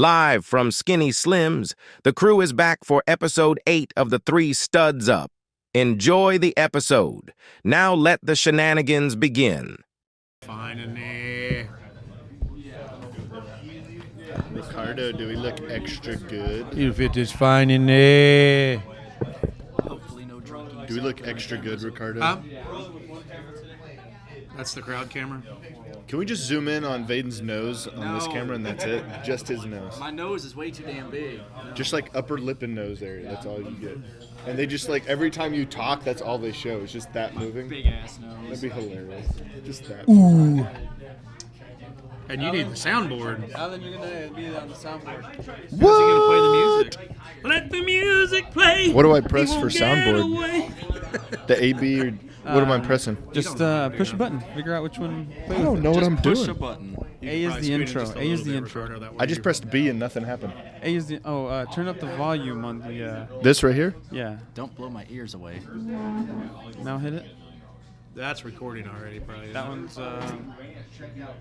Live from Skinny Slim's, the crew is back for episode 8 of the Three Studs Up. Enjoy the episode. Now let the shenanigans begin. Finally. Ricardo, do we look extra good? If it is fine in there. Hopefully no drunkies. Do we look extra good, Ricardo? That's the crowd camera. Can we just zoom in on Vaden's nose on this No. camera and that's it? Just his nose. My nose is way too damn big. Just like upper lip and nose area. That's all you get. And they just like every time you talk, that's all they show. It's just that moving. Big ass nose. That'd be hilarious. Just that. Ooh. And you need the soundboard. Alan, you're gonna be on the soundboard. How's he gonna play the music? Let the music play. What do I press He for won't get soundboard? away. The AB or what am I pressing? Just push a button. Figure out which one. I don't know what I'm Push a doing. button. A is the intro. A is the intro. I just pressed B and nothing happened. A is the. Turn up the volume on the. This right here? Yeah. Don't blow my ears away. Now hit it. That's recording already, probably. That one's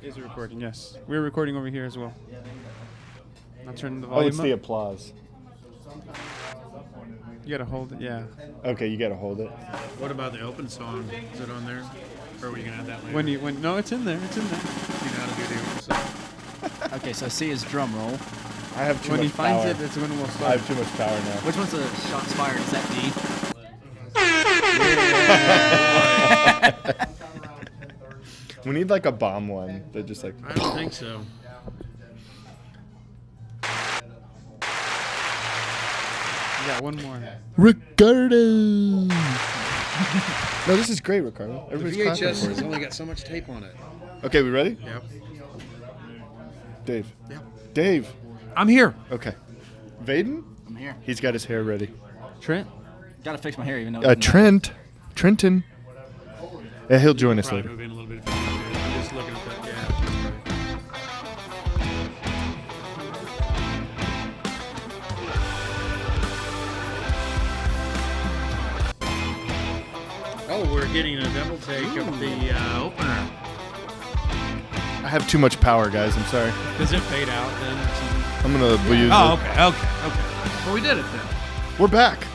is recording. Yes, we're recording over here as well. Now turn the Oh, volume it's the up. applause. You gotta hold it. Yeah. Okay, you gotta hold it. What about the open song? Is it on there? Or are we gonna add that later? No, it's in there. It's in there. You know how to do the open song? Okay, so C is drum roll. I have too When he much power. finds it, it's when we'll I start. have too much power now. Which one's the shots fired? Is that D? We need like a bomb one that just like. I don't think so. You got one more. Ricardo. No, this is great, Ricardo. The Everybody's clapping VHS for has you. only got so much tape on it. Okay, we ready? Yep. Dave. Yep. Dave. I'm here. Okay. Vaden? I'm here. He's got his hair ready. Trent. Gotta fix my hair even though. Trent. Trenton. Yeah, he'll join us Probably later. move in a little bit. If you want to. I'm just looking at that. Yeah. Oh, we're getting a double take of the opener. I have too much power, guys. I'm sorry. Does it fade out then? Or something? I'm gonna use Oh, it. okay. Well, we did it then. We're back.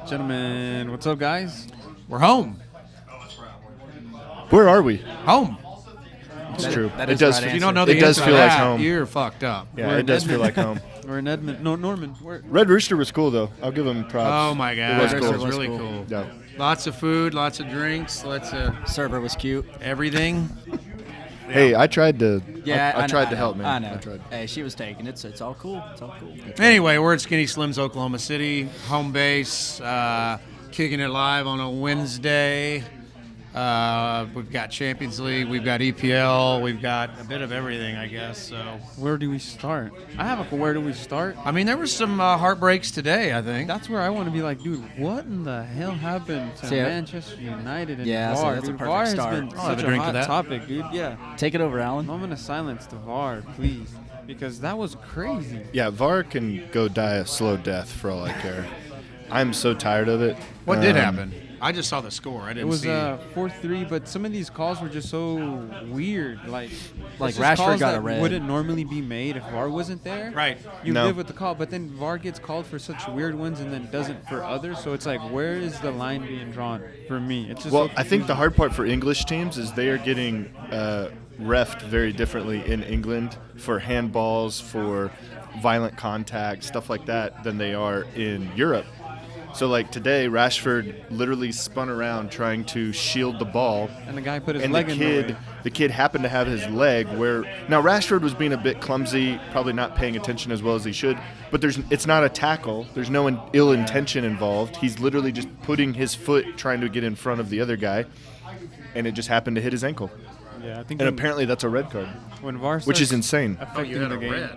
Gentlemen, what's up, guys? We're home. Where are we? Home. It's That- true. that It is the does. right If you don't know the It does answer feel to like that, home. you're fucked up. Yeah, We're it in does feel like Edmonton. home. We're in Edmonton. No, Norman. We're Red Rooster was cool though. I'll give him props. Oh my God, It was that cool. was really cool. cool. Yeah. Lots of food, lots of drinks, lots of Server was cute. everything. Hey, I tried to. Yeah, I know, tried I to know, help, man. I know. I tried. Hey, she was taking it, so it's all cool. It's all cool. Anyway, we're at Skinny Slim's, Oklahoma City, home base, kicking it live on a Wednesday. We've got Champions League, we've got EPL, we've got a bit of everything, I guess. So, Where do we start? I have a where do we start? I mean, there were some heartbreaks today, I think. That's where I want to be like, dude, what in the hell happened to See, Manchester United and Yeah, so VAR? that's a Dude, perfect VAR has start. been I'll have such a a drink to hot that. topic, dude. Yeah. Take it over, Alan. Moment of silence to VAR, please, because that was crazy. Yeah, VAR can go die a slow death for all I care. I'm so tired of it. What did happen? I just saw the score. I It didn't was see. 4-3, but some of these calls were just so weird. Like Like it's just Rashford calls got that a red. wouldn't normally be made if VAR wasn't there. Right. You No. live with the call, but then VAR gets called for such weird ones and then doesn't for others. So it's like, where is the line being drawn for me? It's just Well, so I think the confusing. hard part for English teams is they are getting refed very differently in England for handballs, for violent contact, stuff like that, than they are in Europe. So, like today, Rashford literally spun around trying to shield the ball, and the guy put his and the leg in the way. kid happened to have his leg where now Rashford was being a bit clumsy, probably not paying attention as well as he should. But it's not a tackle. There's no ill intention involved. He's literally just putting his foot trying to get in front of the other guy, and it just happened to hit his ankle. Yeah, I think And when, apparently that's a red card, when VAR which is starts insane. affecting you had the a game. red.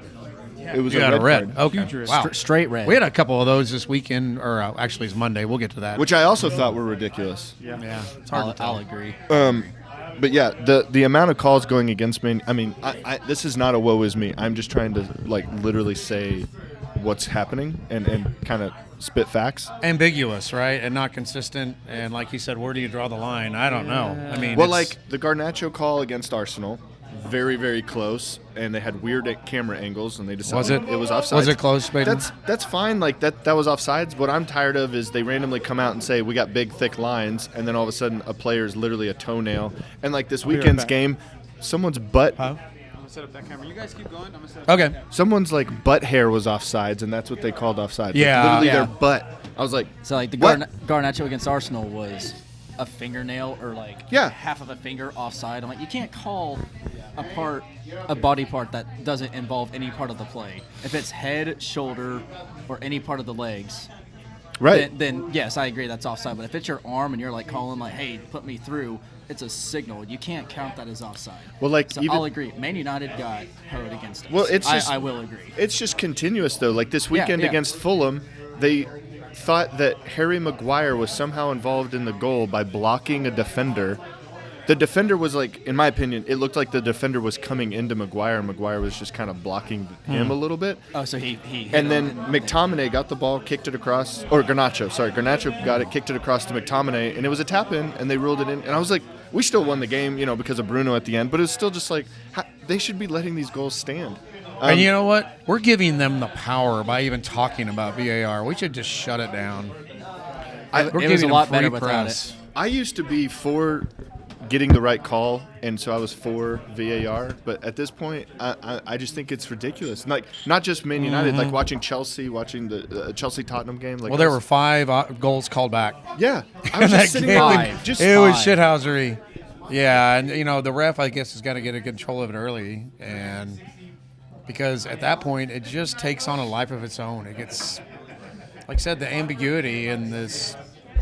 It was You a got red a red. card, Okay. Huge red. Wow. Straight red. We had a couple of those this weekend, or actually it's Monday. We'll get to that. which I also thought were ridiculous. yeah, it's hard to tell. I'll agree. But yeah, the amount of calls going against me. I mean, I this is not a woe is me. I'm just trying to like literally say what's happening and kind of spit facts. Ambiguous, right, and not consistent. And like you said, where do you draw the line? I don't know. I mean, Well, it's- like the Garnacho call against Arsenal, very, very close, and they had weird camera angles, and they decided it was offsides. Was it close, Vaden? That's fine. Like that was offsides. What I'm tired of is they randomly come out and say we got big, thick lines, and then all of a sudden a player is literally a toenail. And like this weekend's game, someone's butt. I'm gonna set up that camera. You guys keep going. I'm gonna set up Okay. Someone's like butt hair was offsides, and that's what they called offsides. Yeah. Like, literally Yeah. their butt. I was like, So like the What? Garnacho against Arsenal was a fingernail or like Yeah. half of a finger offside. I'm like, you can't call a body part that doesn't involve any part of the play. If it's head, shoulder, or any part of the legs, right. then yes, I agree that's offside. But if it's your arm and you're like calling like, hey, put me through, it's a signal. You can't count that as offside. Well, like, so even- I'll agree. Man United got hoed against us. Well, it's just- I will agree. It's just continuous, though. Like this weekend yeah. against Fulham, they thought that Harry Maguire was somehow involved in the goal by blocking a defender. The defender was like, in my opinion, it looked like the defender was coming into Maguire, and Maguire was just kind of blocking him a little bit. Oh, so he hit And him then McTominay got the ball, kicked it across, or Garnacho got it, kicked it across to McTominay, and it was a tap in, and they ruled it in. And I was like, we still won the game, because of Bruno at the end, but it was still just like, they should be letting these goals stand. And you know what? We're giving them the power by even talking about VAR. We should just shut it down. We're it was giving a lot them free better without press. I used to be for getting the right call, and so I was for VAR. But at this point, I just think it's ridiculous. Like not just Man United, like watching the Chelsea Tottenham game. Like Well, there were 5 goals called back. yeah, I was just sitting there like, just It was 5. shithousery. Yeah, and the ref, I guess, has got to get a control of it early, and because at that point it just takes on a life of its own. It gets, like I said, the ambiguity in this.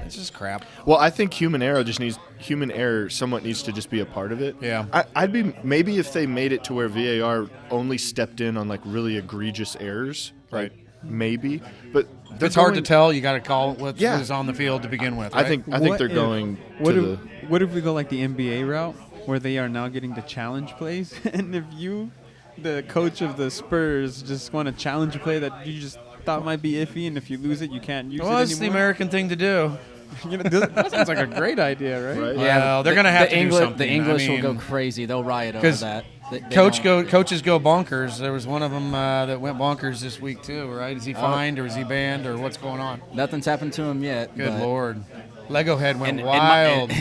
It's just crap. Well, I think human error somewhat needs to just be a part of it. Yeah. I'd be maybe if they made it to where VAR only stepped in on like really egregious errors, Right. Maybe, but It's hard to tell. You got to call what Yeah. is on the field to begin with. I Right? think What they're if- going What to if, what if we go like the NBA route, where they are now getting the challenge plays, and if you, the coach of the Spurs, just want to challenge a play that you just thought might be iffy, and if you lose it, you can't use well, it it's the anymore. American thing to do. That sounds like a great idea, right? Right. Well, they're going to have to do something. The English I will go mean, crazy. They'll riot over 'cause that. They coaches go bonkers. There was one of them that went bonkers this week too, right? Is he fined or is he banned or what's going on? Nothing's happened to him yet. Good but Lord. Lego head went in wild.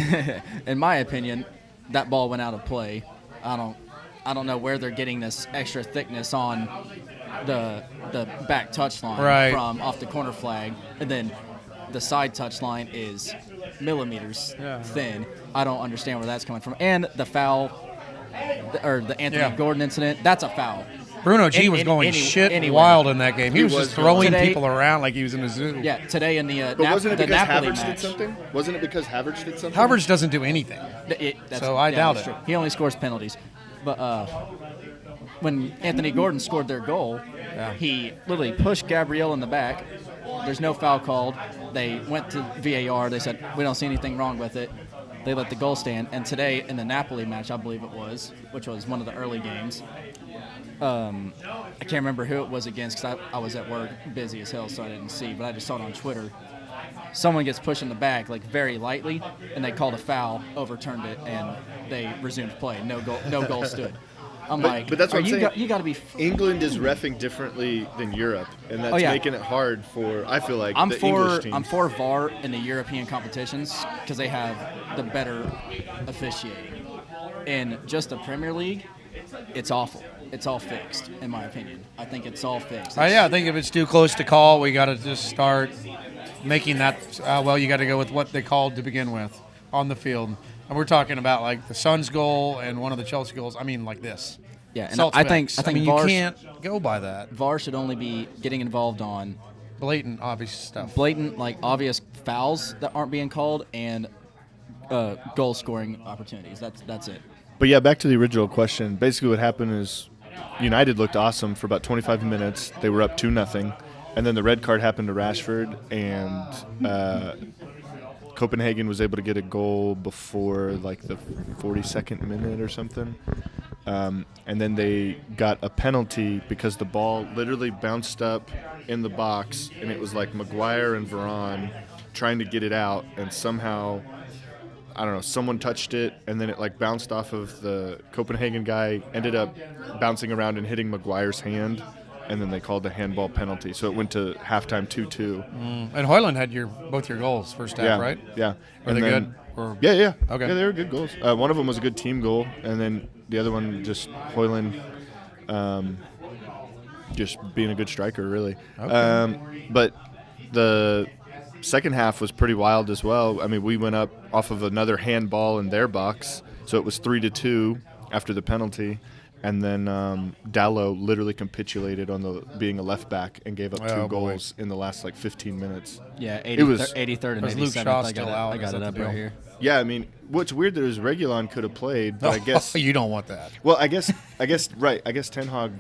in my opinion, that ball went out of play. I don't know where they're getting this extra thickness on the back touch line Right. from off the corner flag, and then the side touch line is millimeters thin. I don't understand where that's coming from. And the foul, or the Anthony Gordon incident, that's a foul. Bruno G In- was in- going any- shit anyway. wild in that game. He He was was just throwing Today- people around like he was in a zoo. Yeah, today in the But wasn't it the because Napoli Havertz match. did something? Wasn't it because Havertz did something? Havertz doesn't do anything. So I doubt that's it. true. He only scores penalties. But when Anthony Gordon scored their goal, he literally pushed Gabriel in the back. There's no foul called. They went to VAR. They said, we don't see anything wrong with it. They let the goal stand. And today in the Napoli match, I believe it was, which was one of the early games, I can't remember who it was against because I was at work busy as hell, so I didn't see. But I just saw it on Twitter. Someone gets pushed in the back, like very lightly, and they called a foul, overturned it, and they resumed play. No goal stood. I'm like, but that's what I'm saying. You got to be. England is reffing differently than Europe, and that's making it hard for, I feel like, the English team. I'm for VAR in the European competitions because they have the better officiating. In just the Premier League, it's awful. It's all fixed, in my opinion. I think it's all fixed. I think if it's too close to call, we got to just start making that. You got to go with what they called to begin with on the field. And we're talking about like the Suns' goal and one of the Chelsea goals. I mean, like this. Yeah, and Salt I think specs. I mean, VAR you can't go by that. VAR should only be getting involved on Blatant, obvious stuff. blatant, like obvious fouls that aren't being called and goal scoring opportunities. That's it. But yeah, back to the original question. Basically what happened is United looked awesome for about 25 minutes. They were up 2-0. And then the red card happened to Rashford, and Copenhagen was able to get a goal before like the 42nd minute or something. And then they got a penalty because the ball literally bounced up in the box, and it was like Maguire and Varane trying to get it out, and somehow I don't know, someone touched it, and then it like bounced off of the Copenhagen guy, ended up bouncing around and hitting Maguire's hand, and then they called the handball penalty. So it went to halftime 2-2. And Hoyland had both your goals first half, Yeah, right? yeah. Are they good? Or? Yeah. Okay. Yeah, they were good goals. One of them was a good team goal, and then the other one just Hoyland just being a good striker, really. Okay. But the second half was pretty wild as well. I mean, we went up off of another handball in their box, so it was 3-2 after the penalty. And then Dallo literally capitulated on being a left back and gave up 2 goals in the last 15 minutes. Yeah, it was 83rd and was Luke 87th. Shaw I still got out? it, I got Is it that up the right deal? here. Yeah, I mean, what's weird there is Reguilon could have played, but I guess you don't want that. Well, I guess right. I guess Ten Hag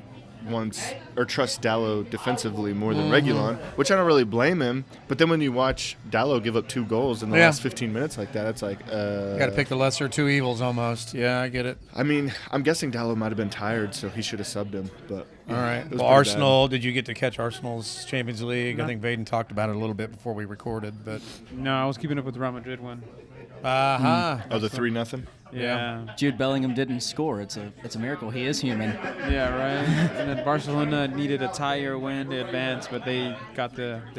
wants or trusts Dallo defensively more than Reguilon, which I don't really blame him. But then when you watch Dallo give up 2 goals in the last 15 minutes like that, it's like you got to pick the lesser of 2 evils almost. Yeah, I get it. I mean, I'm guessing Dallo might have been tired, so he should have subbed him. But all right. it was Well, pretty Arsenal. Did you get to catch Arsenal's Champions League? I think Vaden talked about it a little bit before we recorded, but No, I was keeping up with the Real Madrid one. bad. Oh, the 3-0. Yeah. Jude Bellingham didn't score. It's a miracle. He is human. Yeah, right. And then Barcelona needed a tie or win to advance, but they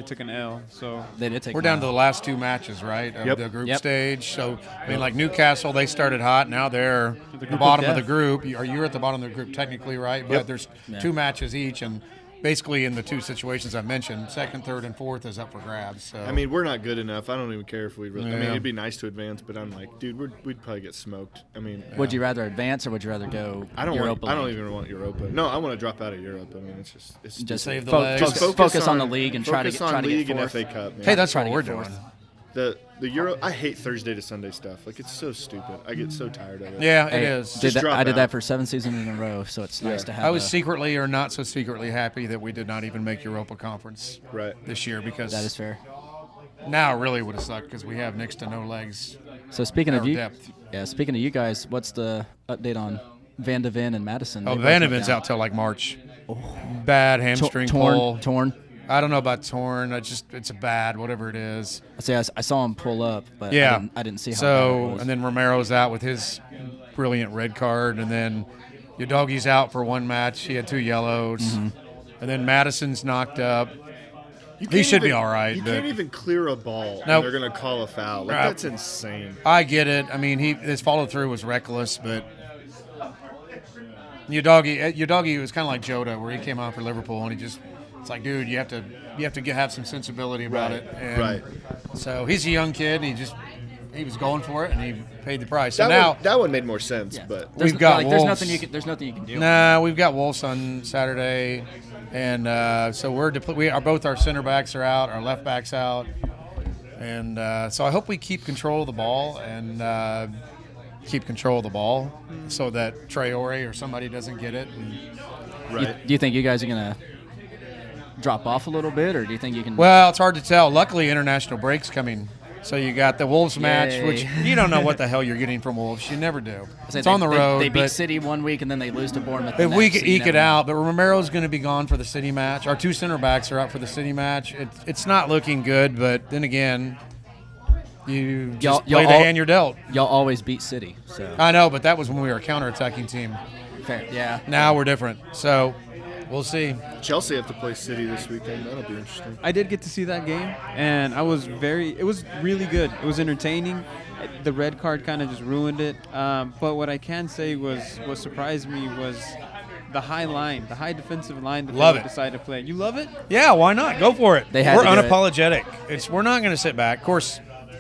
took an L. So They did take. we're down to the last 2 matches, right, of Yep. the group Yep. stage. So, I mean, like Newcastle, they started hot. Now they're the group bottom of of the death. group. You're at the bottom of the group technically, right? But Yep. there's Yeah. 2 matches each, and basically in the 2 situations I mentioned, second, third, and fourth is up for grabs. So I mean, we're not good enough. I don't even care if we really. I mean, Yeah. it'd be nice to advance, but I'm like, dude, we'd probably get smoked. I mean, Would you rather advance or would you rather go I don't Europa want. I don't League? even want Europa. No, I want to drop out of Europe. I mean, it's Just Save the fo- legs. focus, focus on the league and try to focus on get league and fourth. FA Cup. Man. hey, that's Try what to we're get doing. fourth. The Euro. I hate Thursday to Sunday stuff. Like, it's so stupid. I get so tired of it. Yeah, Hey, it is. Just drop I did out. that for 7 seasons in a row, so it's nice to have. I was a- secretly or not so secretly happy that we did not even make Europa Conference Right. this year because That is fair. now it really would have sucked because we have next to no legs. So speaking of Our you, depth. speaking of you guys, what's the update on Van de Ven and Madison? Oh, They both went Vanavin's down. out till like March. Bad hamstring pull. torn. I don't know about torn. It's a bad, whatever it is. I saw him pull up, but Yeah. I didn't see how bad So, it was. and then Romero's out with his brilliant red card, and then your doggy's out for 1 match. He had 2 yellows, Mm-hmm. and then Madison's knocked up. You He can't should be even- all right, You but- can't even clear a ball. Nope. And they're gonna call a foul. Like, Right. that's insane. I get it. I mean, his follow through was reckless, but your doggy was kind of like Jota, where he came on for Liverpool, and it's like, dude, you have to have some sensibility about Right. it. And Right. So he's a young kid, and he was going for it, and he paid the price. So now that one made more sense, Yeah. but We've got there's Wolves. nothing you can do. Nah, we've got Wolves on Saturday, and so we are both our center backs are out, our left backs out, and so I hope we keep control of the ball and so that Traore or somebody doesn't get it. And, right. Do you think you guys are gonna drop off a little bit, or do you think you can? well, it's hard to tell. Luckily, international break's coming. So you got the Wolves match, Yay. which you don't know what the hell you're getting from Wolves. You never do. Say It's on the road. They beat but City 1 week and then they lose to Bournemouth. the if we next, could so you eke it never know. out, but Romero's going to be gone for the City match. Our 2 center backs are out for the City match. It's not looking good, but then again, you just Y'all play the all- hand you're dealt. Y'all always beat City, so I know, but that was when we were a counterattacking team. fair. Yeah. Now we're different. So we'll see. Chelsea have to play City this weekend. That'll be interesting. I did get to see that game, and it was really good. It was entertaining. The red card kind of just ruined it. But what I can say was what surprised me was the high defensive line that Love they it. decided to play. You love it? Yeah, why not? Go for it. They had We're to do it. unapologetic. We're not going to sit back. Of course,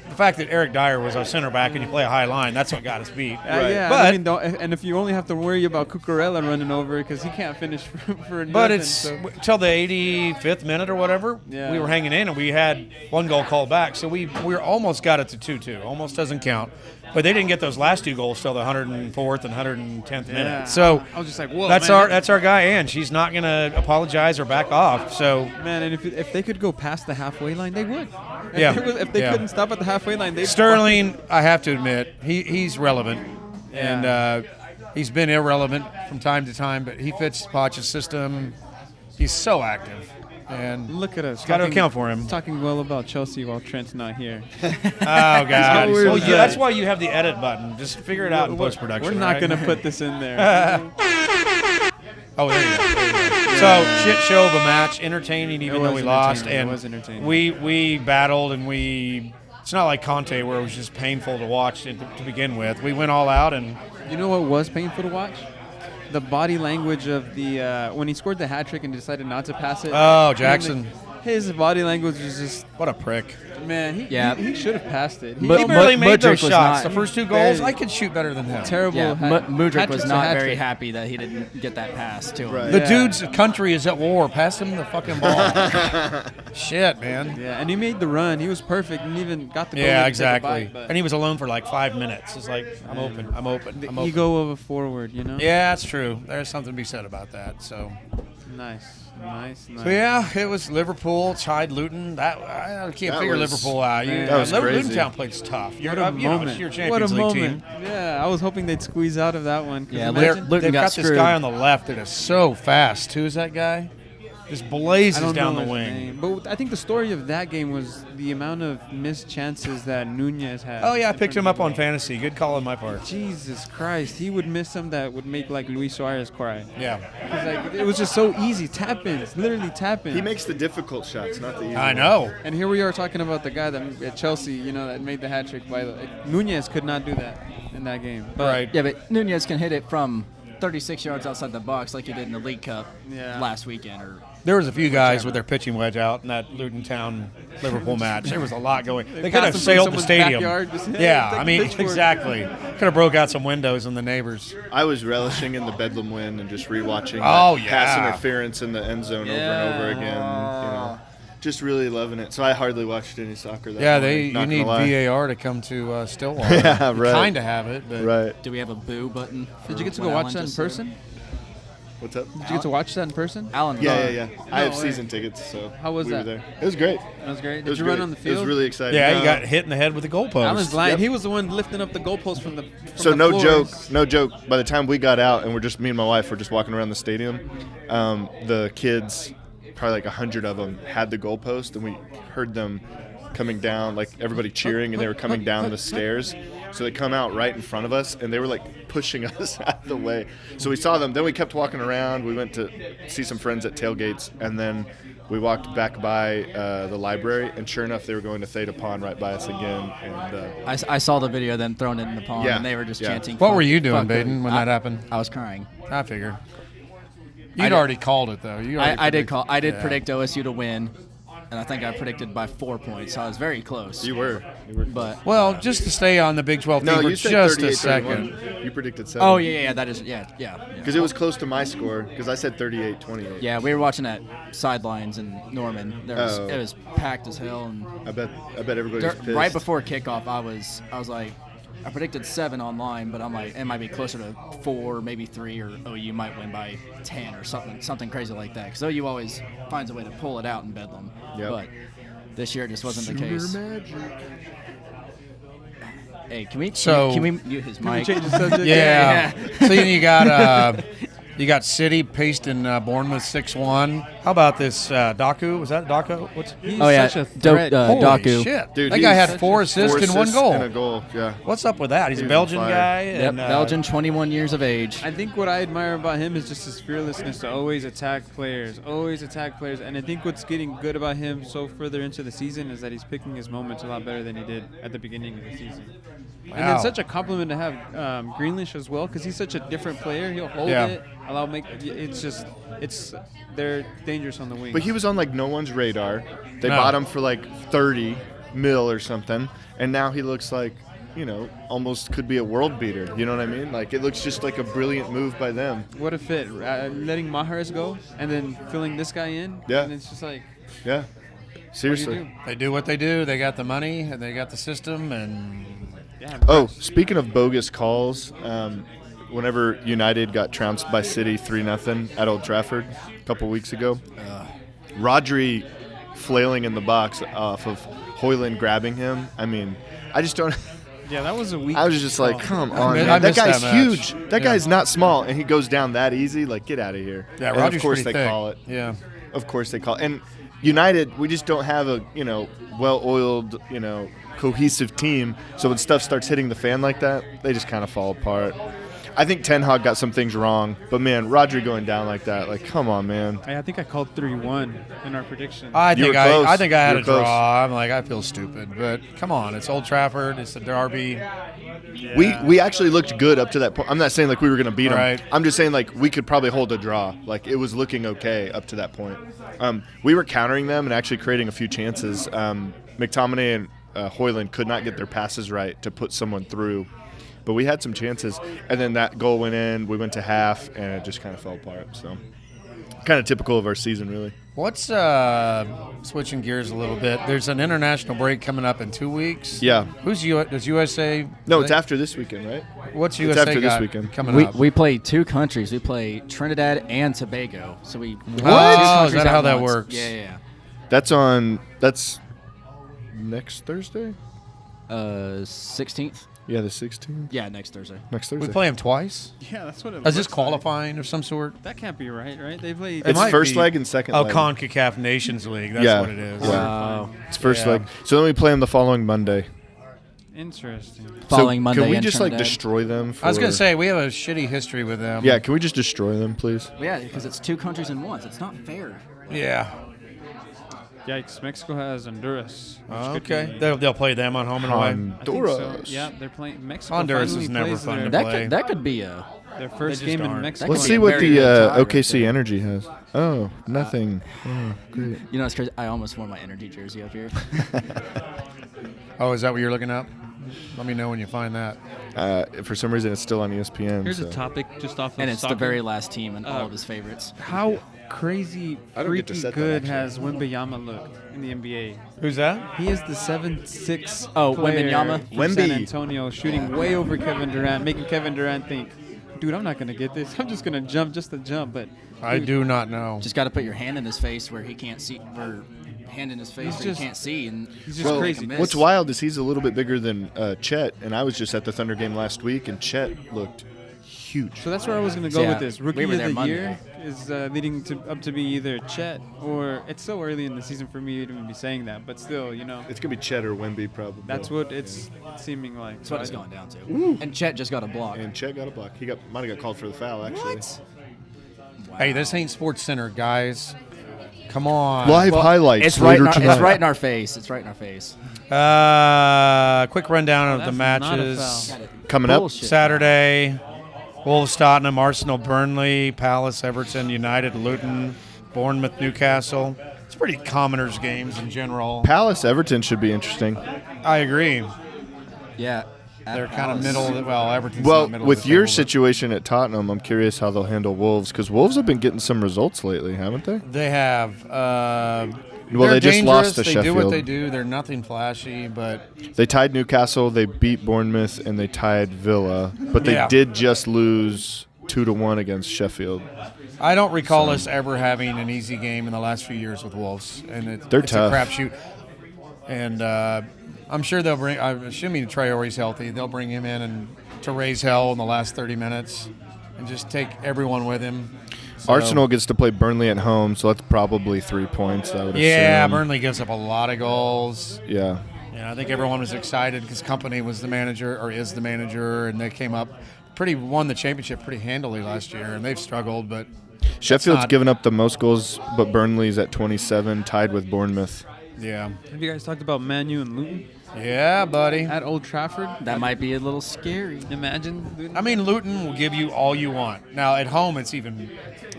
the fact that Eric Dyer was our center back and you play a high line, that's what got us beat. Yeah. But, I mean, and if you only have to worry about Cucurella running over because he can't finish for but nothing, it's so. till the 85th minute or whatever, Yeah. we were hanging in and we had 1 goal called back. So we almost got it to 2-2. Almost doesn't count. But they didn't get those last 2 goals till the 104th and 110th Yeah. minute. So I was just like, whoa, that's man. our guy, Ann. She's not going to apologize or back off. So Man, and if they could go past the halfway line, they would. Yeah. If they Yeah. couldn't stop at the halfway line, they'd Sterling, I have to admit, he's relevant, Yeah. and he's been irrelevant from time to time. But he fits Poch's system. He's so active. And Look at us. got to talking- account for him. Talking well about Chelsea while Trent's not here. Oh, God. weird Well, is yeah, that? that's why you have the edit button. Just figure it out in post-production. We're not right? going to put this in there. Oh, there you go. So, shit show of a match. Entertaining, even though we lost. entertaining. And It was entertaining. we battled, and it's not like Conte where it was just painful to watch to begin with. We went all out, and You know what was painful to watch? The body language of the when he scored the hat trick and decided not to pass it. Oh, Jackson. His body language was just, what a prick. man. He should have passed it. He But- He barely made Mudryk those was shots. not- The first 2 goals, Very- I could shoot better than him. terrible. Yeah, Mudryk hat was trick's a not hat very trick. happy that he didn't get that pass to him. Right. The Yeah. dude's country is at war. Pass him the fucking ball. Shit, man. Yeah, and he made the run. He was perfect and even got the goal. Yeah, to take a exactly. bite, but And he was alone for like 5 minutes. It's like, I'm open. I'm open. the I'm open. ego of a forward, you know? Yeah, that's true. There's something to be said about that. So, Nice. so yeah, it was Liverpool tied Luton. I can't That figure was- Liverpool out. that was Luton crazy. Town played tough. You're, What a you know, moment. it's your What a Champions League moment. team. Yeah, I was hoping they'd squeeze out of that one. 'cause Yeah, imagine- Luton They've got got this screwed. guy on the left that is so fast, too. Is that guy? Just I blazes don't down know the his wing. name. But I think the story of that game was the amount of missed chances that Nunez had. Oh, yeah, I picked him up on fantasy. Good call on my part. Jesus Christ, he would miss some that would make like Luis Suarez cry. Yeah. 'Cause, like, it was just so easy, tap-ins, literally tap-ins. He makes the difficult shots, not the easy I ones. know. And here we are talking about the guy that at Chelsea, you know, that made the hat trick. Nunez could not do that in that game. But Right. Yeah, but Nunez can hit it from 36 yards outside the box like he did in the League Cup Yeah. last weekend. Or There was a few guys with their pitching wedge out in that Luton Town Liverpool match. There was a lot going. They could have passed them from sailed the someone's stadium. backyard, just, hey, Yeah, take I a mean, pitchfork. exactly. Could have broke out some windows in the neighbors. I was relishing in the Bedlam win and just rewatching Oh, that yeah. pass interference in the end zone over and over again. You know, just really loving it. So I hardly watched any soccer. That Yeah, morning, you not need gonna lie. VAR to come to Stillwater. Yeah, right. Kind of have it, but Right. do we have a boo button? Did you get to for go what watch Alan that in just said? person? What's up? Did you get to watch that in person? Alan. Yeah. I have way. season tickets, so How was we that? were there. It was great. That was great. It Did was you great. run on the field? It was really exciting. yeah, you got hit in the head with the goalpost. Alan's lying. Yep. He was the one lifting up the goalpost from the. So the no floors. joke. By the time we got out and we're just me and my wife were just walking around the stadium, the kids, probably like 100 of them, had the goalpost, and we heard them coming down, like everybody cheering, and they were coming down the stairs. So they come out right in front of us, and they were like pushing us out of the way. So we saw them. Then we kept walking around. We went to see some friends at tailgates, and then we walked back by the library, and sure enough, they were going to Theta Pond right by us again. And I saw the video of them throwing it in the pond, Yeah, and they were just yeah. chanting. What fuck- were you doing, fuck Vaden, them. when that happened? I was crying. I figured. I You'd did- already called it, though. You already I did predicted- predict OSU to win, and I think I predicted by 4 points. So I was very close. you were. But Well, just to stay on the Big 12 No, thing for you said just a 38-31. second. You predicted 7. oh yeah, that is yeah. Because it was close to my score, because I said 38-28. Yeah, we were watching at sidelines in Norman. It was packed as hell, and I bet everybody's pissed. right before kickoff, I was like, I predicted 7 online, but I'm like, it might be closer to 4, maybe 3, or OU might win by 10 or something crazy like that. Because OU always finds a way to pull it out in Bedlam. Yep. But this year it just wasn't the case. Hey, can we mute his mic? Change the subject. Yeah. So then you got City pasting Bournemouth 6-1. How about this Daku? Was that Daku? What's He's Oh yeah, such a threat. Holy Daku. shit. Dude, that guy he's had 4 assists and 1 goal. And a goal, yeah. What's up with that? He's a He's Belgian on fire. guy. Yep, And, Belgian, 21 years of age. I think what I admire about him is just his fearlessness to always attack players. And I think what's getting good about him so further into the season is that he's picking his moments a lot better than he did at the beginning of the season. And Wow. then such a compliment to have Greenlish as well, because he's such a different player. He'll hold Yeah. it, they're dangerous on the wing. But he was on like no one's radar. They No. bought him for like 30 mil or something, and now he looks like, almost could be a world beater. You know what I mean? Like, it looks just like a brilliant move by them. What a fit. Letting Mahrez go and then filling this guy in. Yeah. And it's just like, Yeah. what do you Seriously. do? They do what they do. They got the money and they got the system. And Yeah. Oh, speaking of bogus calls, whenever United got trounced by City 3-0 at Old Trafford a couple weeks ago, Rodri flailing in the box off of Hoyland grabbing him. I mean, I just don't. Yeah, that was a weak. I was just like, call. come on, I man. That missed that guy's match. huge. That Yeah. guy's not small, and he goes down that easy. Like, get out of here. Yeah, And Rodgers of course pretty they thick. call it. Yeah. Of course they call it. And United, we just don't have a well-oiled, cohesive team. So when stuff starts hitting the fan like that, they just kind of fall apart. I think Ten Hag got some things wrong, but man, Rodri going down like that, like, come on, man. I think I called 3-1 in our prediction. I You think were close. I think I had You a were close. draw. I'm like, I feel stupid, but come on, it's Old Trafford, it's the derby. We actually looked good up to that point. I'm not saying like we were going to beat them. Right. I'm just saying like we could probably hold a draw. Like it was looking okay up to that point. We were countering them and actually creating a few chances. McTominay and Højlund could not get their passes right to put someone through. But we had some chances, and then that goal went in. We went to half, and it just kind of fell apart. So, kind of typical of our season, really. What's switching gears a little bit? There's an international break coming up in 2 weeks. Yeah. Does USA? No, it's after this weekend, right? What's it's USA after this got weekend. coming up? We play 2 countries. We play Trinidad and Tobago. So we Oh, is that how that works? Yeah. That's next Thursday. 16th. Yeah, the 16th. Yeah, next Thursday. Next Thursday. We play them twice. Yeah, that's what it Is this looks like. qualifying of some sort? That can't be right? They play. It's might first be. leg and second Oh, leg. CONCACAF Nations League. That's Yeah. what it is. Yeah. It's first Yeah. leg. So then we play them the following Monday. Interesting. Following so Monday Can we in just like Trinidad. destroy them? I was going to say, we have a shitty history with them. Yeah, can we just destroy them, please? Yeah, because it's 2 countries in once. It's not fair. Yeah. Yikes! Mexico has Honduras. which could Okay. be- They'll play them on home and away. I think so. Honduras. Yeah, they're playing Mexico. Honduras finally is never plays fun to their, play. That could be their first just game in aren't. Mexico. Let's could see be a what very the good tie right OKC there. Energy has. Oh, nothing. Oh, great. You know, it's crazy. I almost wore my energy jersey up here. Oh, is that what you're looking up? Let me know when you find that. For some reason, it's still on ESPN. Here's so. a topic just off of And it's soccer. the very last team and all of his favorites. How crazy, I don't get to freaky set that, good actually. has Wembanyama looked in the NBA? Who's that? He is the 7'6" Oh, player Wembanyama? for San Wemby. Antonio, shooting way over Kevin Durant, making Kevin Durant think, dude, I'm not going to get this. I'm just going to jump just to jump. But I do not know. Just got to put your hand in his face where he can't see, or hand in his face where just- he can't see, and he's just Well, crazy. miss. what's wild is he's a little bit bigger than Chet, and I was just at the Thunder game last week, and Chet looked huge. So that's where I was going to go Yeah, with this. Rookie we were of there the Monday. year is leading up to be either Chet or it's so early in the season for me to even be saying that, but still, It's gonna be Chet or Wemby probably. that's what it's seeming like. That's what it's going down to. And Chet just got a block. And Chet got a block. He might have got called for the foul actually. Hey, this ain't Sports Center, guys. Come on. Live highlights It's right, later in our, tonight. it's right in our face. It's right in our face. Quick rundown of the That's not a matches. foul. Coming up. Bullshit. Saturday, Wolves, Tottenham, Arsenal, Burnley, Palace, Everton, United, Luton, Bournemouth, Newcastle. It's pretty commoners games in general. Palace Everton should be interesting. I agree. Yeah. They're kind of middle. Well, Everton's Well, not middle. with of the your table, but situation at Tottenham, I'm curious how they'll handle Wolves because Wolves have been getting some results lately, haven't they? they have. Well, they're they just lost dangerous. to They do what Sheffield. they do. They're nothing flashy, but They tied Newcastle, they beat Bournemouth, and they tied Villa, but they Yeah. did just lose 2-1 against Sheffield. I don't recall us ever having an easy game in the last few years with Wolves, and They're it's tough. a crapshoot. And I'm sure they'll bring. I'm assuming Traore's healthy. They'll bring him in and to raise hell in the last 30 minutes, and just take everyone with him. So- Arsenal gets to play Burnley at home, so that's probably 3 points, I would Yeah, assume. Burnley gives up a lot of goals. Yeah. I think everyone was excited because Company was the manager or is the manager, and they came up won the championship pretty handily last year, and they've struggled, but Sheffield's not- given up the most goals, but Burnley's at 27, tied with Bournemouth. yeah. Have you guys talked about Man U and Luton Yeah, buddy. at Old Trafford? That might be a little scary. Imagine. Luton. I mean, Luton will give you all you want. Now, at home, it's even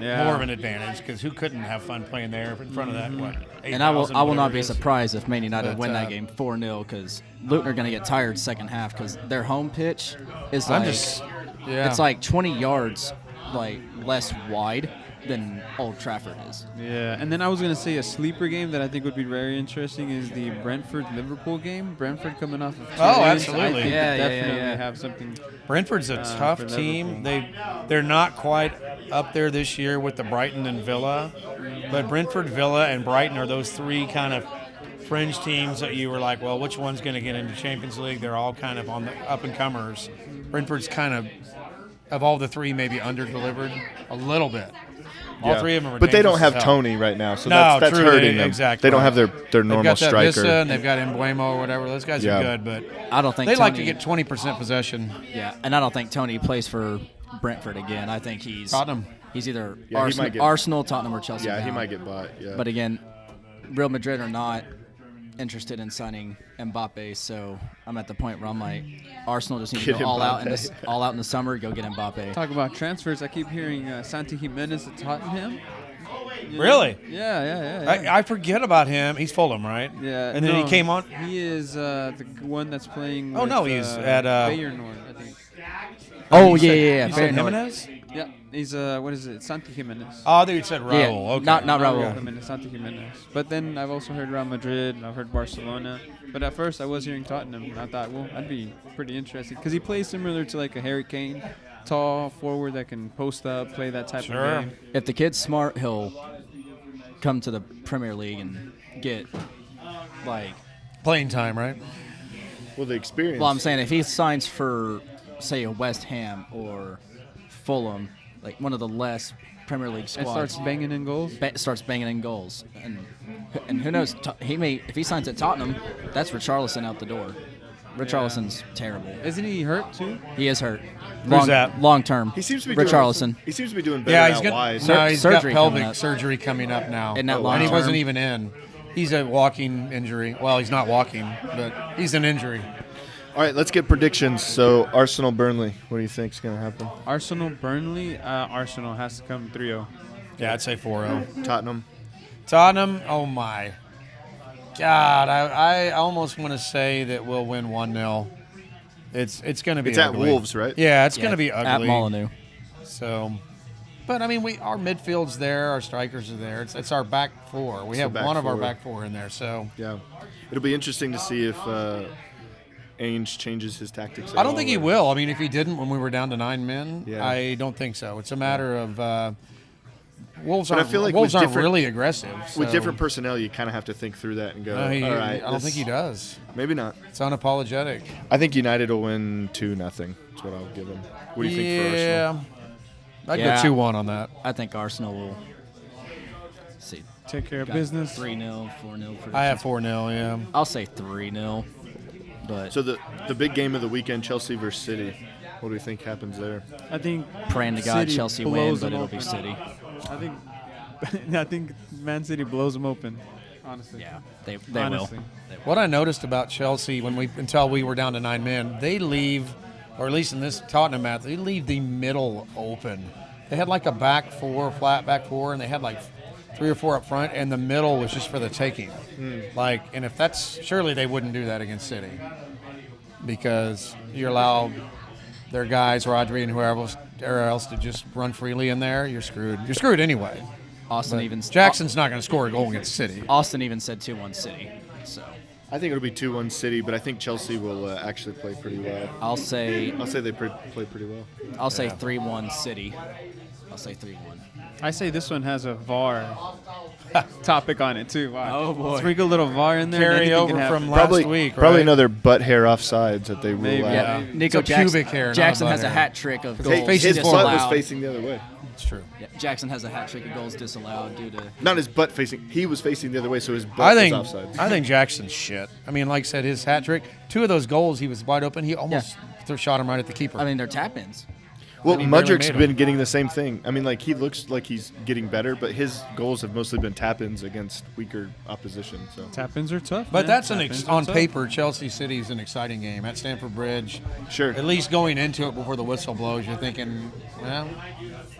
Yeah. more of an advantage because who couldn't have fun playing there in front of that, what, 8,000, And I will not whatever be it is? surprised if Man United But, win that game 4-0 because Luton are going to get tired second half because their home pitch is I'm like just, yeah. it's like 20 yards like less wide than Old Trafford is. Yeah, and then I was going to say a sleeper game that I think would be very interesting is the Brentford-Liverpool game. Brentford coming off of 2 Oh, wins, absolutely. I think Yeah, they yeah, definitely yeah. have something. Brentford's a for tough team. They're not quite up there this year with the Brighton and Villa, but Brentford, Villa, and Brighton are those three kind of fringe teams that you were like, well, which one's going to get into Champions League? They're all kind of on the up-and-comers. Brentford's kind of all the three, maybe under-delivered a little bit. All three of them are But they don't dangerous have as hell. Tony right now, so No, that's truly, hurting them. exactly. They don't have their normal They've got that striker. Vissa, and they've got Embuemo or whatever. Those guys are good, but I don't think they like to Tony- get 20% possession. Yeah, and I don't think Tony plays for Brentford again. I think he's Tottenham. He's either Yeah, he might get- Arsenal, Tottenham, or Chelsea. Yeah, he now. might get bought. Yeah. But again, Real Madrid are not interested in signing Mbappe, so I'm at the point where I'm like, Arsenal just need to Get go all out Mbappe. in the summer, go get Mbappe. Talk about transfers. I keep hearing Santi Jimenez at Tottenham. Really? Yeah. I forget about him. He's Fulham, right? Yeah. And then he came on. He is the one that's playing. Oh, with, no, he's at, Feyenoord, I think. Oh, You yeah. said Feyenoord. Jimenez? Yeah, he's what is it? Santi Jimenez. Oh, I think you said Raul. Yeah, Okay. not Raul Raul. Jimenez, Santi Jimenez. But then I've also heard Real Madrid. I've heard Barcelona. But at first I was hearing Tottenham. And I thought, well, that'd be pretty interesting because he plays similar to like a Harry Kane, tall forward that can post up, play that type Sure. of game. If the kid's smart, he'll come to the Premier League and get like. Playing time, right? Well, the experience. Well, I'm saying if he signs for, say, a West Ham or Fulham, like one of the less Premier League And squads, starts banging in goals. starts banging in goals, and who knows? He may, if he signs at Tottenham, that's Richarlison out the door. Richarlison's terrible. Isn't he hurt too? He is hurt. Who's that? Long term. he seems to be Richarlison. He seems to be doing better Yeah, he's out got wide. no, he's got Surgery coming pelvic up. surgery coming up now. Isn't that and long he term? wasn't even in. He's a walking injury. Well, he's not walking, but he's an injury. All right, let's get predictions. So Arsenal Burnley, what do you think is going to happen? Arsenal, Burnley. Arsenal has to come 3-0. Yeah, I'd say 4-0. Tottenham. Tottenham, oh my God, I almost want to say that we'll win 1-0. It's going to be It's ugly. at Wolves, right? Yeah, it's going to be ugly. At Molineux. So, but I mean, our midfield's there, our strikers are there. It's our back four. We have the back one of our four. back four in there. So Yeah. It'll be interesting to see if Ainge changes his tactics. At I don't all, think he or- will. I mean, if he didn't when we were down to 9 men, Yeah. I don't think so. It's a matter of Wolves But I aren't, feel like Wolves with aren't different- really aggressive. With so- different personnel, you kind of have to think through that and go, No, all right. I don't think he does. Maybe not. It's unapologetic. I think United will win 2-0. That's what I'll give them. What do you think for Arsenal? I'd Yeah. go 2-1 on that. I think Arsenal will see Take care of business. 3-0, 4-0. I have 4-0, yeah. I'll say 3-0, but So the big game of the weekend, Chelsea versus City. What do you think happens there? I think praying to God City Chelsea win, blows but them it'll open. be City. I think I think Man City blows them open. Honestly. Yeah, they will. Honestly. What I noticed about Chelsea until we were down to 9 men, they leave, or at least in this Tottenham match, they leave the middle open. They had like a back four, flat back four, and they had like 3 or 4 up front, and the middle was just for the taking. And if that's, surely they wouldn't do that against City, because you allow their guys, Rodri and whoever else, to just run freely in there. You're screwed. You're screwed anyway. Jackson's not going to score a goal against City. Austin even said 2-1 City. So I think it'll be 2-1 City, but I think Chelsea will actually play pretty well. I'll say they play pretty well. 3-1 City. I'll say 3-1. I say this one has a VAR topic on it too. Wow. Oh, boy. Sprinkle a little VAR in there. and Carry anything over can happen. from last week, Probably right? another butt hair offsides that they rule Maybe. out. Yeah. Nico It's a Jackson, pubic hair, not a Jackson butt has a hair. hat trick of His, goals his butt was disallowed. facing the other way. It's true. Yeah, Jackson has a hat trick of goals disallowed due to. Not his butt facing. He was facing the other way, so his butt was offsides. I think Jackson's shit. I mean, like I said, his hat trick. 2 of those goals, he was wide open. He almost shot him right at the keeper. I mean, they're tap-ins. Well, he barely Mudrik's made 'em. been getting the same thing. I mean, like, he looks like he's getting better, but his goals have mostly been tap-ins against weaker opposition. So Tap-ins are tough. But man. that's Tap-ins are on tough. paper, Chelsea City is an exciting game at Stamford Bridge. Sure. At least going into it before the whistle blows, you're thinking, well,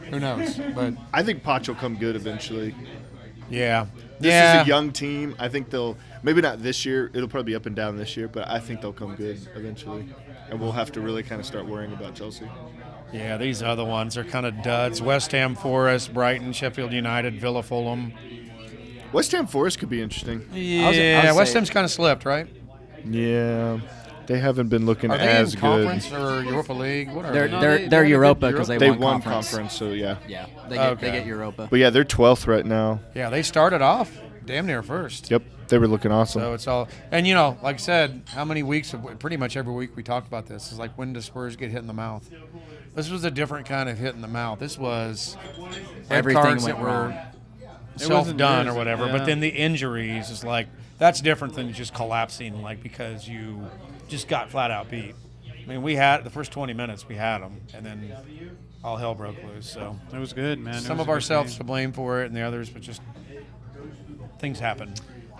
who knows? But I think Poch will come good eventually. yeah, This is a young team. I think they'll maybe not this year. It'll probably be up and down this year, but I think they'll come good eventually, and we'll have to really kind of start worrying about Chelsea. Yeah, these other ones are kind of duds. West Ham, Forest, Brighton, Sheffield United, Villa, Fulham. West Ham Forest could be interesting. Yeah, I'll West say- Ham's kind of slipped, right? Yeah, they haven't been looking Are they as in good. conference or Europa League? What are They're they? they're they they're had a good Europa because they, They won won conference, so yeah. Yeah, they Okay. get Europa. But yeah, they're 12th right now. Yeah, they started off damn near first. Yep, they were looking awesome. So it's all, and like I said, how many weeks? Pretty much every week we talked about this. It's like, when do Spurs get hit in the mouth? This was a different kind of hit in the mouth. This was Everything cards went that were wrong. self-done or theirs, whatever. yeah. But then the injuries is like, that's different than just collapsing, like, because you just got flat out beat. I mean, we had the first 20 minutes, we had them, and then all hell broke loose. So It was good, man. some of ourselves to blame for it, and the others, but just things happen.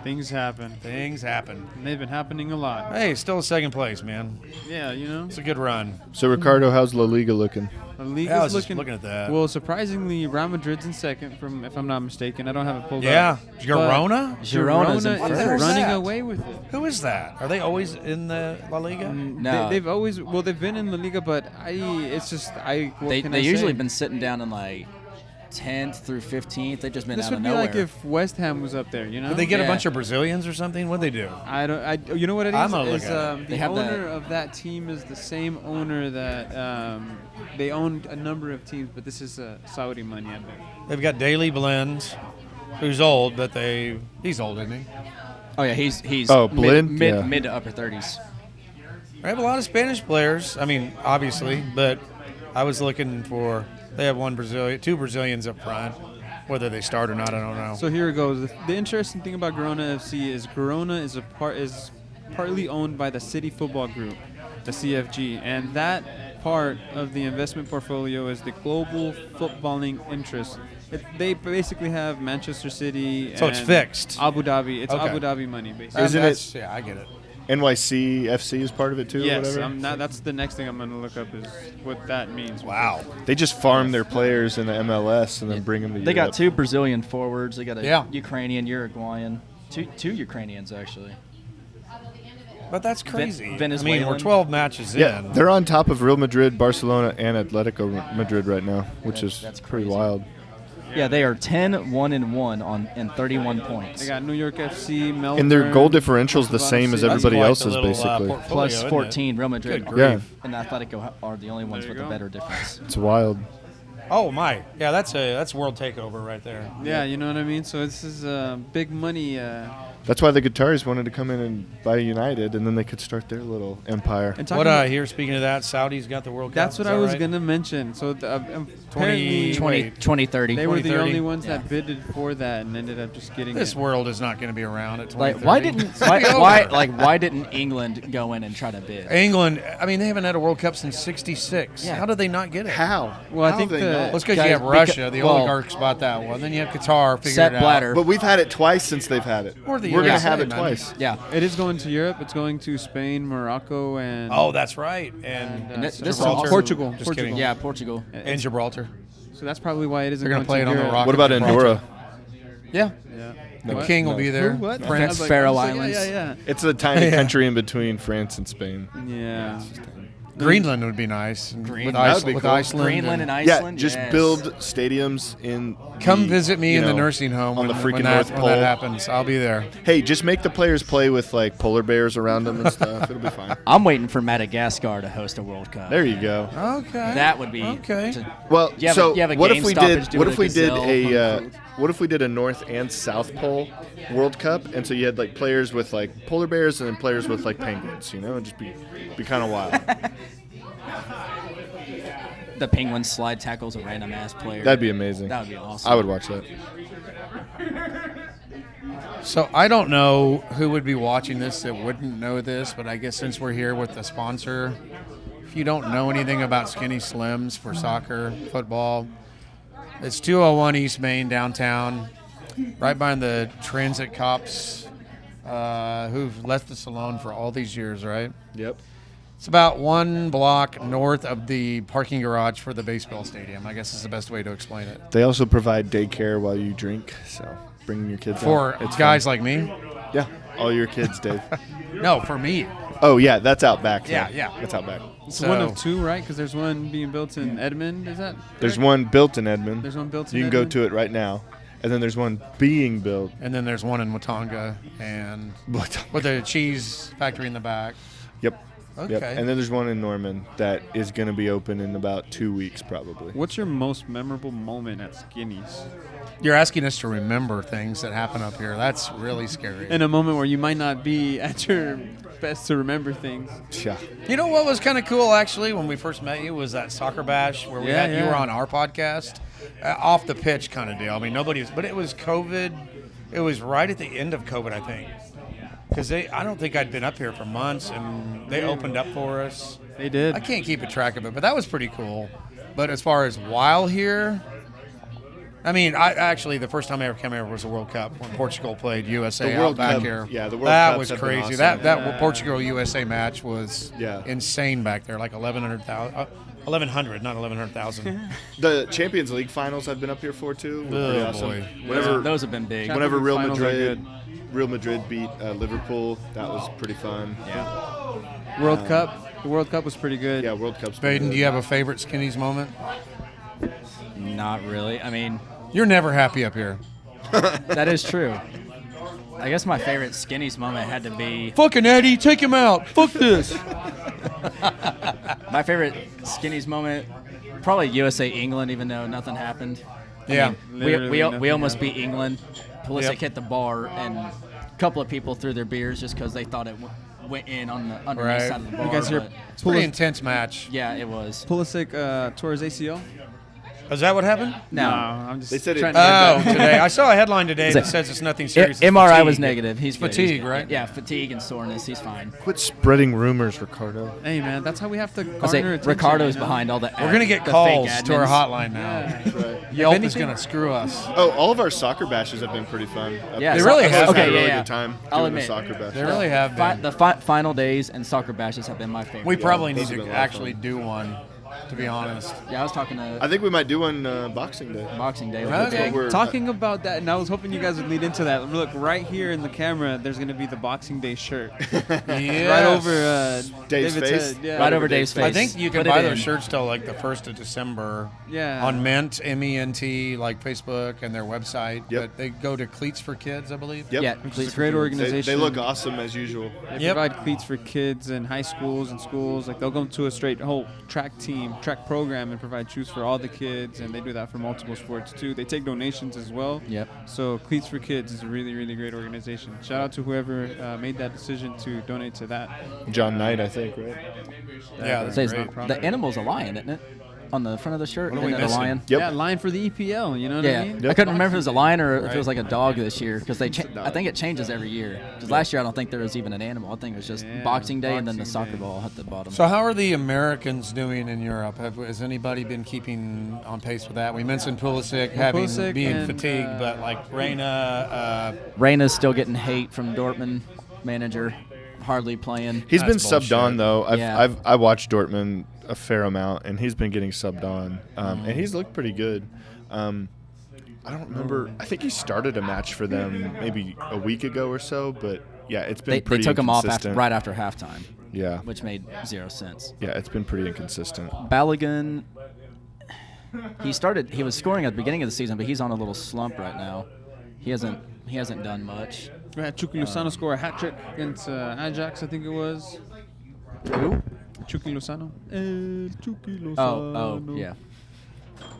Things happen. Things happen. And they've been happening a lot. Hey, still second place, man. Yeah, It's a good run. So, Ricardo, how's La Liga looking? The league Yeah, I is was just looking at that. Well, surprisingly, Real Madrid's in second, if I'm not mistaken. I don't have it pulled Yeah, up. Girona. Girona's in Girona first. is Where's running that? away with it. Who is that? Are they always in the La Liga? No. They've always they've been in La Liga, but They usually been sitting down in like 10th through 15th. They've just been This out of would be nowhere. like if West Ham was up there, you know? Did they get a Yeah. bunch of Brazilians or something? What'd they do? You know what it is? I'm gonna look Is, at it. They the have owner of that team is the same owner that they owned a number of teams, but this is Saudi money, I bet. They've got Daily Blend, who's old, but he's old, isn't he? Oh yeah, he's Blind? Yeah. mid to upper 30s. They have a lot of Spanish players. I mean, obviously, but I was looking for. They have two Brazilians up front. Whether they start or not, I don't know. So here it goes. The interesting thing about Girona FC is Girona is partly owned by the City Football Group, the CFG, and that part of the investment portfolio is the global footballing interest. They basically have Manchester City. So it's and fixed. Abu Dhabi. It's Okay. Abu Dhabi money, basically. Isn't it- Yeah, I get it. NYC FC is part of it too, or Yes, whatever? that's the next thing I'm going to look up is what that means. Wow. They just farm their players in the MLS and then bring them to They Europe. got two Brazilian forwards. They got a Yeah. Ukrainian, Uruguayan, two Ukrainians actually. But that's crazy. I mean, Venezuelan. we're 12 matches Yeah, in. they're on top of Real Madrid, Barcelona, and Atletico Madrid right now, which That's is pretty crazy. wild. Yeah, they are 10-1-1 and 31 points. They got New York FC, Melbourne. And their goal differential's the same as That's everybody quite else's, the little, basically. portfolio, Plus isn't it? 14. Real Madrid Good Yeah, grief. and Atletico are the only ones There with you a go. better difference. it's wild. Oh my. Yeah, that's world takeover right there. Yeah, you know what I mean? So this is big money. That's why the Qataris wanted to come in and buy United, and then they could start their little empire. And What talking I hear, speaking of that, Saudi's got the World Cup. that's what is I that was right? going to mention. So apparently 2030. they were the 2030. only ones Yeah. that bidded for that and ended up just getting This it. world is not going to be around at 2030. Like why didn't England go in and try to bid? England, I mean, they haven't had a World Cup since '66. Yeah. How did they not get it? How? Well, I How think have they the- not? Well, it's because Guys, you have Russia. The well- oligarchs bought that one. Then you have Qatar. Figured Sepp it out. Blatter. But we've had it twice since they've had it. Or the We're going to USA, have it man. twice. Yeah. It is going to Europe. It's going to Spain, Morocco, and Oh, that's right. And and, this is Gibraltar. Portugal. Just Portugal. kidding. Yeah, Portugal. and Gibraltar. So that's probably why it isn't They're gonna going play it on the Europe. rock. What about Andorra? Yeah. Yeah. The What? king will be there. Who, what? Prince. I was like- Faroe I was like, Islands. Yeah, It's a tiny Yeah. country in between France and Spain. yeah. Greenland would be nice. And Greenland. With, That would be with cool. Iceland. Greenland and Yeah, Iceland. just yes. build stadiums in. Come the, visit me you in the know, nursing home on the when freaking that, North when Pole. that happens. I'll be there. Hey, just make the players play with like polar bears around them and stuff. It'll be fine. I'm waiting for Madagascar to host a World Cup. There you go. Okay. That would be Okay. Well, You have so you have a what game if we stoppage did? due What to if we did gazelle a? on food. What if we did a North and South Pole World Cup, and so you had like players with like polar bears and then players with like penguins. You know, it'd just be kind of wild. The Penguins slide tackles a random ass player. That'd be amazing. That would be awesome. I would watch that. So I don't know who would be watching this that wouldn't know this, but I guess since we're here with the sponsor, if you don't know anything about Skinny Slims for soccer, football, it's 201 East Main downtown, right behind the transit cops who've left us alone for all these years, right? Yep. It's about 1 block north of the parking garage for the baseball stadium. I guess is the best way to explain it. They also provide daycare while you drink, so bring your kids For out. It's guys fun. like me? Yeah, all your kids, Dave. No, for me. Oh yeah, that's out back. Yeah, though. yeah. That's out back. It's So- one of two, right? Because there's one being built in Edmond. Is that? There's correct? one built in Edmond. There's one built in You can go Edmond? to it right now, and then there's one being built. And then there's one in Watanga and with a cheese factory in the back. Yep. Okay. Yep. And then there's one in Norman that is going to be open in about 2 weeks, probably. What's your most memorable moment at Skinny's? You're asking us to remember things that happen up here. That's really scary. In a moment where you might not be at your best to remember things. Yeah. You know what was kind of cool, actually, when we first met you was that soccer bash where you were on our podcast. Off the pitch kind of deal. I mean, but it was COVID. It was right at the end of COVID, I think. Because I don't think I'd been up here for months, and they opened up for us. They did. I can't keep a track of it, but that was pretty cool. But as far as while here, I mean, the first time I ever came here was the World Cup when Portugal played USA out back here. Yeah, the World That Cups was have been crazy. awesome. That Portugal-USA match was Yeah. insane back there, like 1,100, not 1100,000. The Champions League finals I've been up here for, too. Were pretty Oh, awesome. boy. Whenever, Those have been big. whenever Real Finals are Madrid beat Liverpool, that was pretty fun. Yeah. World Cup. The World Cup was pretty good. Yeah, World Cup's pretty Vaden, good. do you have a favorite Skinnies moment? Not really. I mean, You're never happy up here. that is true. I guess my favorite Skinnies moment had to be Fucking Eddie, take him out. Fuck this. my favorite Skinnies moment. Probably USA England, even though nothing happened. Yeah. Literally we nothing almost happened. beat England. Pulisic Yep. hit the bar, and a couple of people threw their beers just because they thought it went in on the underneath Right. side of the bar. You guys hear but It's a pretty intense match. yeah, it was. Pulisic tore his ACL? Is that what happened? No. I'm just They said trying it- to get Oh, today. I saw a headline today that says it's nothing serious. It's MRI fatigue. was negative. He's good. Fatigue, He's good. right? Yeah, fatigue and soreness. He's fine. Quit spreading rumors, Ricardo. Hey, man, that's how we have to I say garner attention. Ricardo's you know? behind all the. We're going to get the calls fake to our admins. hotline now. Yeah. That's right. Yelp is anything- going to screw us. Oh, all of our soccer bashes have been pretty fun. Yeah, They really have. I've had Okay, a really yeah. good time I'll doing the admit. soccer bash. They really have been. The final days and soccer bashes have been my favorite. We probably those need have to been a lot of actually fun. do one, to be honest. Yeah, I was talking I to think we might do one Boxing Day. Boxing Day. Okay. We're- Talking about that, and I was hoping you guys would lead into that. Look, right here in the camera, there's going to be the Boxing Day shirt. Yes. Right over Dave's David's face? head. Yeah. Right over Dave's face. I think you can Put it buy in. those shirts till like the 1st of December. Yeah. On Mint, MENT, like Facebook and their website. Yep. But they go to Cleats for Kids, I believe. Yep. Yeah, Which please is a great They, organization. they look awesome as usual. They Yep. provide cleats for kids in high schools and schools. Like they'll go to a straight whole track program, and provide shoes for all the kids. And they do that for multiple sports too. They take donations as well. Yep. So Cleats for Kids is a really, really great organization. Shout out to whoever made that decision to donate to that. John Knight, I think, right? Yeah, that's Says great. the animal's a lion, isn't it? On the front of the shirt, What are we isn't it a missing? lion? Yep. Yeah, line for the EPL. You know what Yeah, I mean? I couldn't remember if it was a lion or if Right. it was like a dog this year because I dog. think it changes every year. Because last year I don't think there was even an animal. I think it was just Yeah, Boxing Day and then the Boxing soccer Day. ball at the bottom. So how are the Americans doing in Europe? Has anybody been keeping on pace with that? We mentioned Pulisic Pulisic being and, fatigued, but like Reina, Reyna's still getting hate from Dortmund manager, hardly playing. He's been That's subbed bullshit. on though. Yeah. I watched Dortmund a fair amount, and he's been getting subbed on, and he's looked pretty good. I don't remember. I think he started a match for them maybe a week ago or so, but yeah, it's been They pretty took him off inconsistent. right after halftime, Yeah, which made zero sense. yeah, it's been pretty inconsistent. Balogun, he was scoring at the beginning of the season, but he's on a little slump right now. He hasn't done much. We had Chucky Lozano score a hat trick against Ajax, I think it was. Who? Chucky Lozano. Chucky Lozano. Oh, yeah.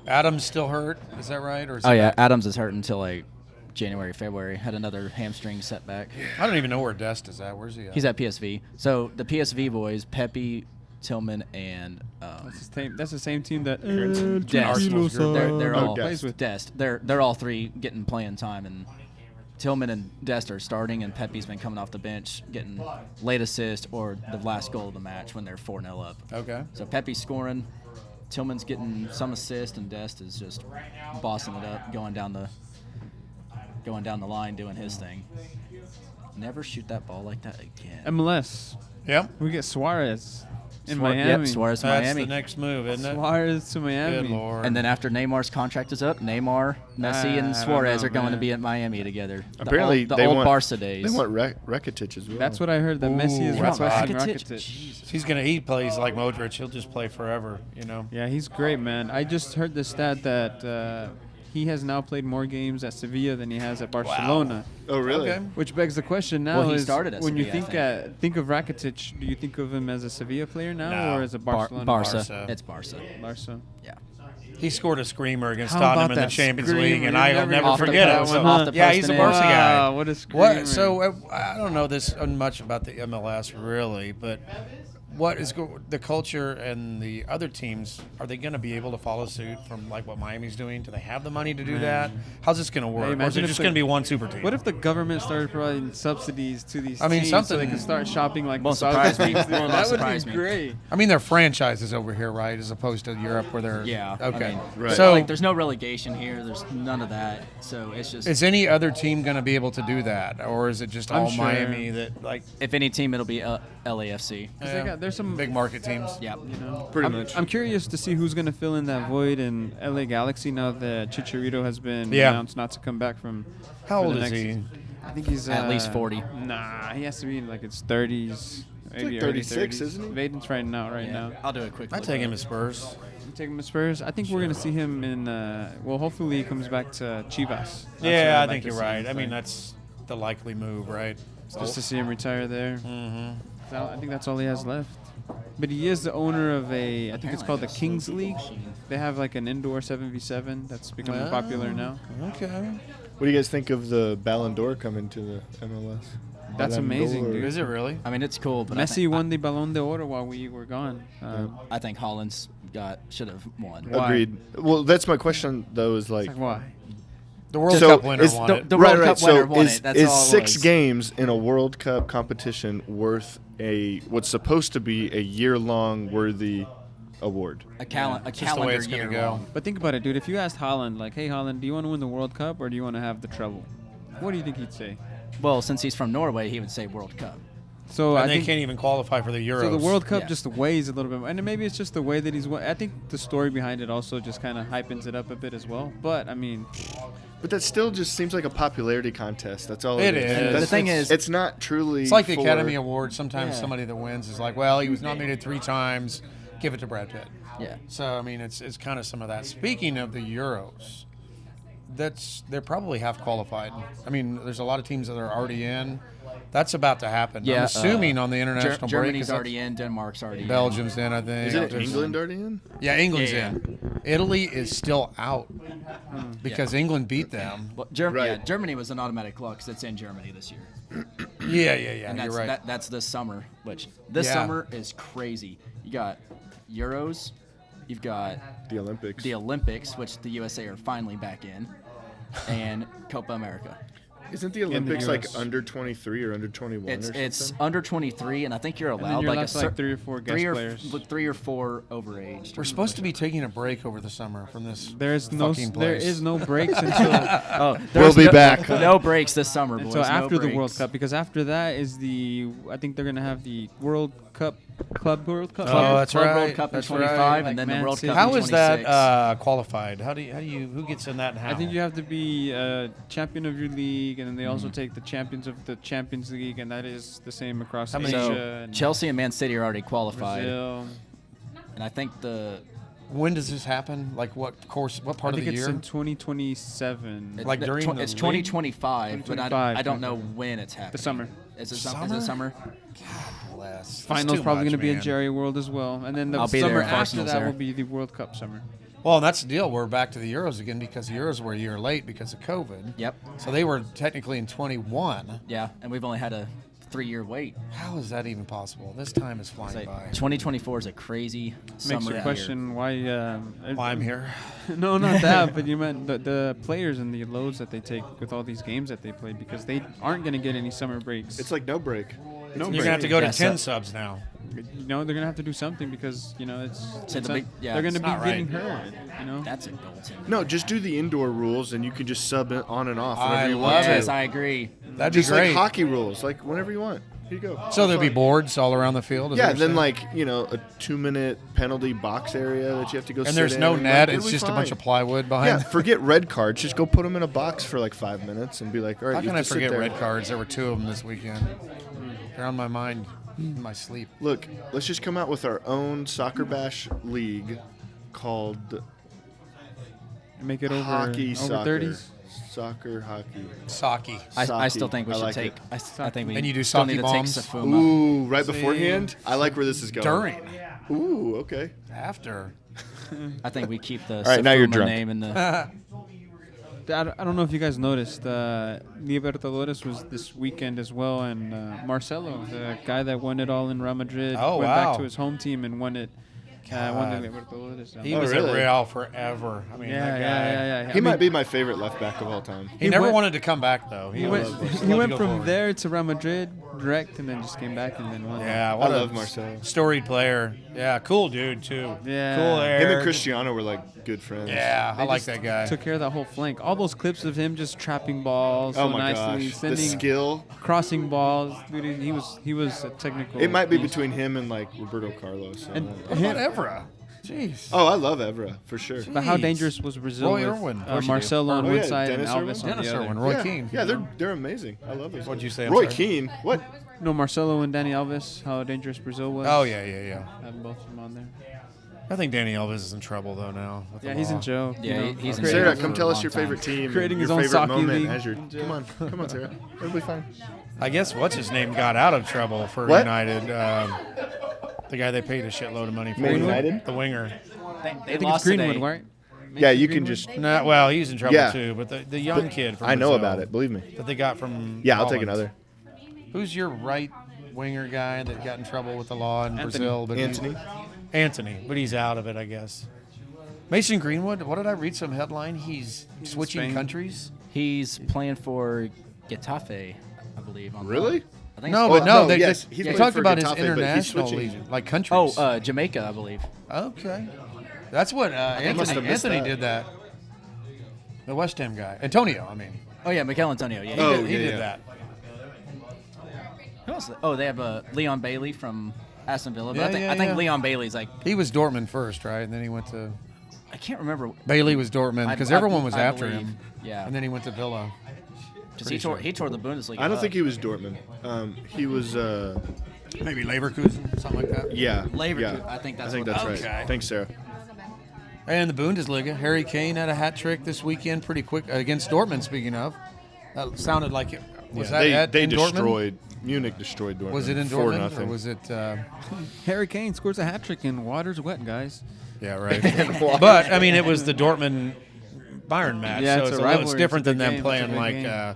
Adam's still hurt. Is that right? Or is Oh it yeah, back? Adams is hurt until like January, February. Had another hamstring setback. I don't even know where Dest is at. Where's he at? He's at PSV. So the PSV boys, Pepe, Tillman, and That's the same team that Dest. Arsenal's group. They're Oh, all Dest. plays with. Dest. They're all three getting playing time, and Tillman and Dest are starting, and Pepe's been coming off the bench, getting late assist or the last goal of the match when they're 4-0 up. Okay. So Pepe's scoring, Tillman's getting some assist, and Dest is just bossing it up, going down the line, doing his thing. Never shoot that ball like that again. MLS. Yep. We get Suarez in Suarez- Miami. Yep, Suarez to That's Miami. the next move, isn't it? Suarez to Miami. Good Lord. And then after Neymar's contract is up, Neymar, Messi, I and don't Suarez know, are going to man. be at Miami together. Apparently, the they old want Barca days. They want Rakitic as well. That's what I heard. That Messi is Ooh, that's requesting odd. Rakitic. Jesus. he plays like Modric. He'll just play forever, you know. Yeah, he's great, man. I just heard the stat that he has now played more games at Sevilla than he has at Barcelona. Oh, really? Okay. Which begs the question now: Well, he is started at when you Sevilla, I think of Rakitic, do you think of him as a Sevilla player now or as a Barcelona? Barca. Barca. It's Barca. Barca. Yeah. He scored a screamer against How Tottenham about in the that Champions screamer? League, and You I'll never never off the forget it. post So, one, huh? yeah, he's a Barca guy. Wow, what a screamer. What? So I don't know this much about the MLS really, but what is the culture and the other teams? Are they going to be able to follow suit from like what Miami's doing? Do they have the money to do that? How's this going to work? Or is imagine it if just the- going to be one super team? What if the government started providing subsidies to these I mean, teams so something- they can start shopping like Won't the soccer surprise me. teams do? Won't That would surprise be me. great. I mean, they're franchises over here, right? As opposed to Europe, where they're Yeah. Okay, I mean, Right. So, like, there's no relegation here. There's none of that. So it's just is any other team going to be able to do that, or is it just I'm all sure. Miami that like if any team, it'll be LAFC. 'Cause they there's some big market teams? Yeah. Pretty I'm, much. I'm curious to see who's going to fill in that void in LA Galaxy now that Chicharito has been Yeah. announced not to come back from. How for old the is next- he? I think he's At least 40. Nah, he has to be in like his 30s. Maybe like early 36, 30s. isn't he? Vaden's trying out right now. I'll do a quick. I look take up. him as Spurs. You take him to Spurs. I think we're going to see him in. Well, hopefully he comes back to Chivas. That's where Yeah, I'd I like think to you're see right. him I mean, play. that's the likely move, right? Just to see him retire there. Mm-hmm. So I think that's all he has left. But he is the owner of I think it's called the Kings League. They have like an indoor 7v7 that's becoming popular now. Okay. What do you guys think of the Ballon d'Or coming to the MLS? That's Ballon amazing, d'Or. dude. Is it really? I mean, it's cool, but Messi won the Ballon d'Or while we were gone. I think Holland's should have won. Why? Agreed. Well, that's my question though. Is like, It's like, why? The World so Cup winner is won the, it. The right, World right. Cup winner So won is, it. That's is all it 6 was. games in a World Cup competition worth what's supposed to be a year-long worthy award? A Just the way calendar it's year gonna go. long. But think about it, dude. If you asked Holland, like, hey, Holland, do you want to win the World Cup or do you want to have the treble? What do you think he'd say? Well, since he's from Norway, he would say World Cup. So And I they think can't even qualify for the Euros. so. The World Cup Yeah. just weighs a little bit, and maybe it's just the way that he's. I think the story behind it also just kind of hypens it up a bit as well. But I mean, But that still just seems like a popularity contest. That's all It it is. is. That's- The thing is- it's not truly. It's like the for- Academy Awards. Sometimes Yeah. somebody that wins is like, well, he was nominated 3 times. Give it to Brad Pitt. Yeah. So I mean, it's kind of some of that. Speaking of the Euros, they're probably half qualified. I mean, there's a lot of teams that are already in. That's about to happen. Yeah, I'm assuming on the international break. Germany's 'cause already in. Denmark's already Belgium's in, I think. Isn't it There's- England already in? Yeah, England's Yeah. in. Italy is still out because England beat them. in. Well, Right. Yeah, Germany was an automatic lock because it's in Germany this year. Yeah. And You're that's, right. that's this summer, which this Yeah. summer is crazy. You got Euros, you've got The Olympics. the Olympics, which the USA are finally back in, and Copa America. Isn't the Olympics like US. under 23 or under 21 It's or it's something? under 23, and I think you're then allowed you're like allowed a to, like, 3 or 4 guest players. 3 or 4 overage. We're supposed to be taking a break over the summer from this. there is fucking place. no breaks until Oh, We'll there's be no, back. No breaks this summer, boys. until no after the World breaks. Cup, because after that is I think they're gonna have the World Cup Club World Cup. Oh, that's Club right. World Cup in That's 25, right. and then the Man World City. Cup How in is 26. that qualified? Who gets in that and how? I think you have to be champion of your league, and then they also take the champions of the Champions League, and that is the same across How Asia. many- So and Chelsea and Man City are already qualified, Brazil. and I think When does this happen? Like what part I of think the it's year? in 2027. Like during the it's league? 2025, but I don't know 2025. when it's happening. The summer. Is it summer? Bless. That's Finals too probably much, going to be in man. Jerry World as well, and then the I'll be there summer if after Arsenal's that there. will be the World Cup summer. Well, and that's the deal. We're back to the Euros again because the Euros were a year late because of COVID. Yep. So they were technically in 21. Yeah, and we've only had a 3-year wait. How is that even possible? This time is flying So by. 2024 is a crazy summer Makes you year. question why. Why I'm here. No, not that, but you meant the players and the loads that they take with all these games that they play, because they aren't going to get any summer breaks. It's like no break. No You're break. gonna have to go to Yeah, 10 so- subs now. you know, they're going to have to do something because, you know, it's So it's the not- big- yeah, they're going to it's be not getting right. hurt, you know. That's adulting. No, just do the indoor rules, and you can just sub it on and off whenever I you love want Yes, to. I agree. That'd be Just great. like hockey rules, like whenever you want. Here you go. So there'll be Fine. boards all around the field. is Yeah, what you're then saying? like a 2-minute penalty box area that you have to go. And sit there's in, no like, net. it'll It's be just a fine. bunch of plywood behind. Yeah, forget red cards. Just go put them in a box for like 5 minutes and be like, all right. How you can have I to sit forget there. red cards? There were 2 of them this weekend. They're on my mind, in my sleep. Look, let's just come out with our own soccer bash league called make it over Hockey, over soccer. 30s. Soccer, hockey. Saki. I still think we I should like take. it. I think we And you do still sake need to bombs? take Safuma. Ooh, right beforehand? I like where this is going. During. Ooh, okay. After. I think we keep the right, now you're Safuma drunk. name in the. I don't know if you guys noticed, Libertadores was this weekend as well, and Marcelo, the guy that won it all in Real Madrid, Oh, went wow. back to his home team and won it. Won the God. Libertadores. He Oh, was really? at Real forever. I mean, that guy. yeah. He might be my favorite left back of all time. He never went- wanted to come back, though. He went. loved He to went go from forward. there to Real Madrid direct, and then just came back and then won. Yeah, I what a love Marcelo. storied player. Yeah, cool dude, too. Yeah. Cool hair. Him and Cristiano were like good friends. Yeah, I They like just that guy. Took care of that whole flank. All those clips of him just trapping balls Oh so my nicely, gosh, the sending, skill. crossing balls. Dude, he was a technical. It might be beast. between him and like Roberto Carlos. And What about Evra? Jeez. Oh, I love Evra for sure. But how Jeez. dangerous was Brazil Roy with Irwin. Of course you do. Marcelo on Oh, one yeah, side Dennis and Irwin? Alves on Dennis the Irwin, other? Roy yeah, Keane. Yeah, they're amazing. I love those. What'd guys. you say? I'm Roy sorry. Keane. What? No, Marcelo and Danny Alves. How dangerous Brazil was. Oh, yeah. Having both of them on there. I think Danny Elvis is in trouble, though, now. with the Yeah, he's in law. jail. Yeah, you know. he's in Sarah, jail come for tell a us long your favorite time. team. Creating and his your own favorite soccer moment league. as your. Come on, Sarah. It'll be fine. I guess what's-his-name got out of trouble for What? United. The guy they paid a shitload of money for. Man United? The winger. They I think it's lost Greenwood, today. right? Yeah, you can Greenwood? just. Nah, well, he's in trouble, Yeah. too. But the young kid from I know Brazil about it. Believe me. that they got from Yeah, I'll take Holland. another. Who's your right winger guy that got in trouble with the law in Brazil? But Anthony. Anthony, but he's out of it, I guess. Mason Greenwood, what did I read some headline? He's switching Spain. countries? He's playing for Getafe, I believe. On Really? loan. I think No, so. but no, no, they, yes, they he's talked playing for about his Getafe, but he's international switching. league, like countries. Oh, Jamaica, I believe. Okay. That's what must have missed Anthony that. did that. The West Ham guy. Antonio, I mean. Oh yeah, Mikel Antonio. Yeah. Oh, He yeah, did yeah. that. Who else? Oh, they have Leon Bailey from Aston Villa. But Yeah, I think, yeah, I think yeah. Leon Bailey's like He was Dortmund first, right? And then he went to I can't remember Bailey was Dortmund because everyone was I after believe, him. Yeah. And then he went to Villa. because he tore the Bundesliga. I don't up. think he was Dortmund. He was. Maybe Leverkusen, something like that. Yeah. Leverkusen, Yeah. I think that's I think what- that's Okay. right. Thanks, Sarah. And the Bundesliga, Harry Kane had a hat trick this weekend, pretty quick against Dortmund. Speaking of, that sounded like it was that They in destroyed Munich. Destroyed Dortmund. Dortmund? Was it in 4-0. Dortmund or was it? Harry Kane scores a hat trick and water's wet, guys. Yeah, right. But I mean, it was the Dortmund Bayern match, Yeah, so it's it's a a little rivalry. different It's a than big them game. It's a playing big like game.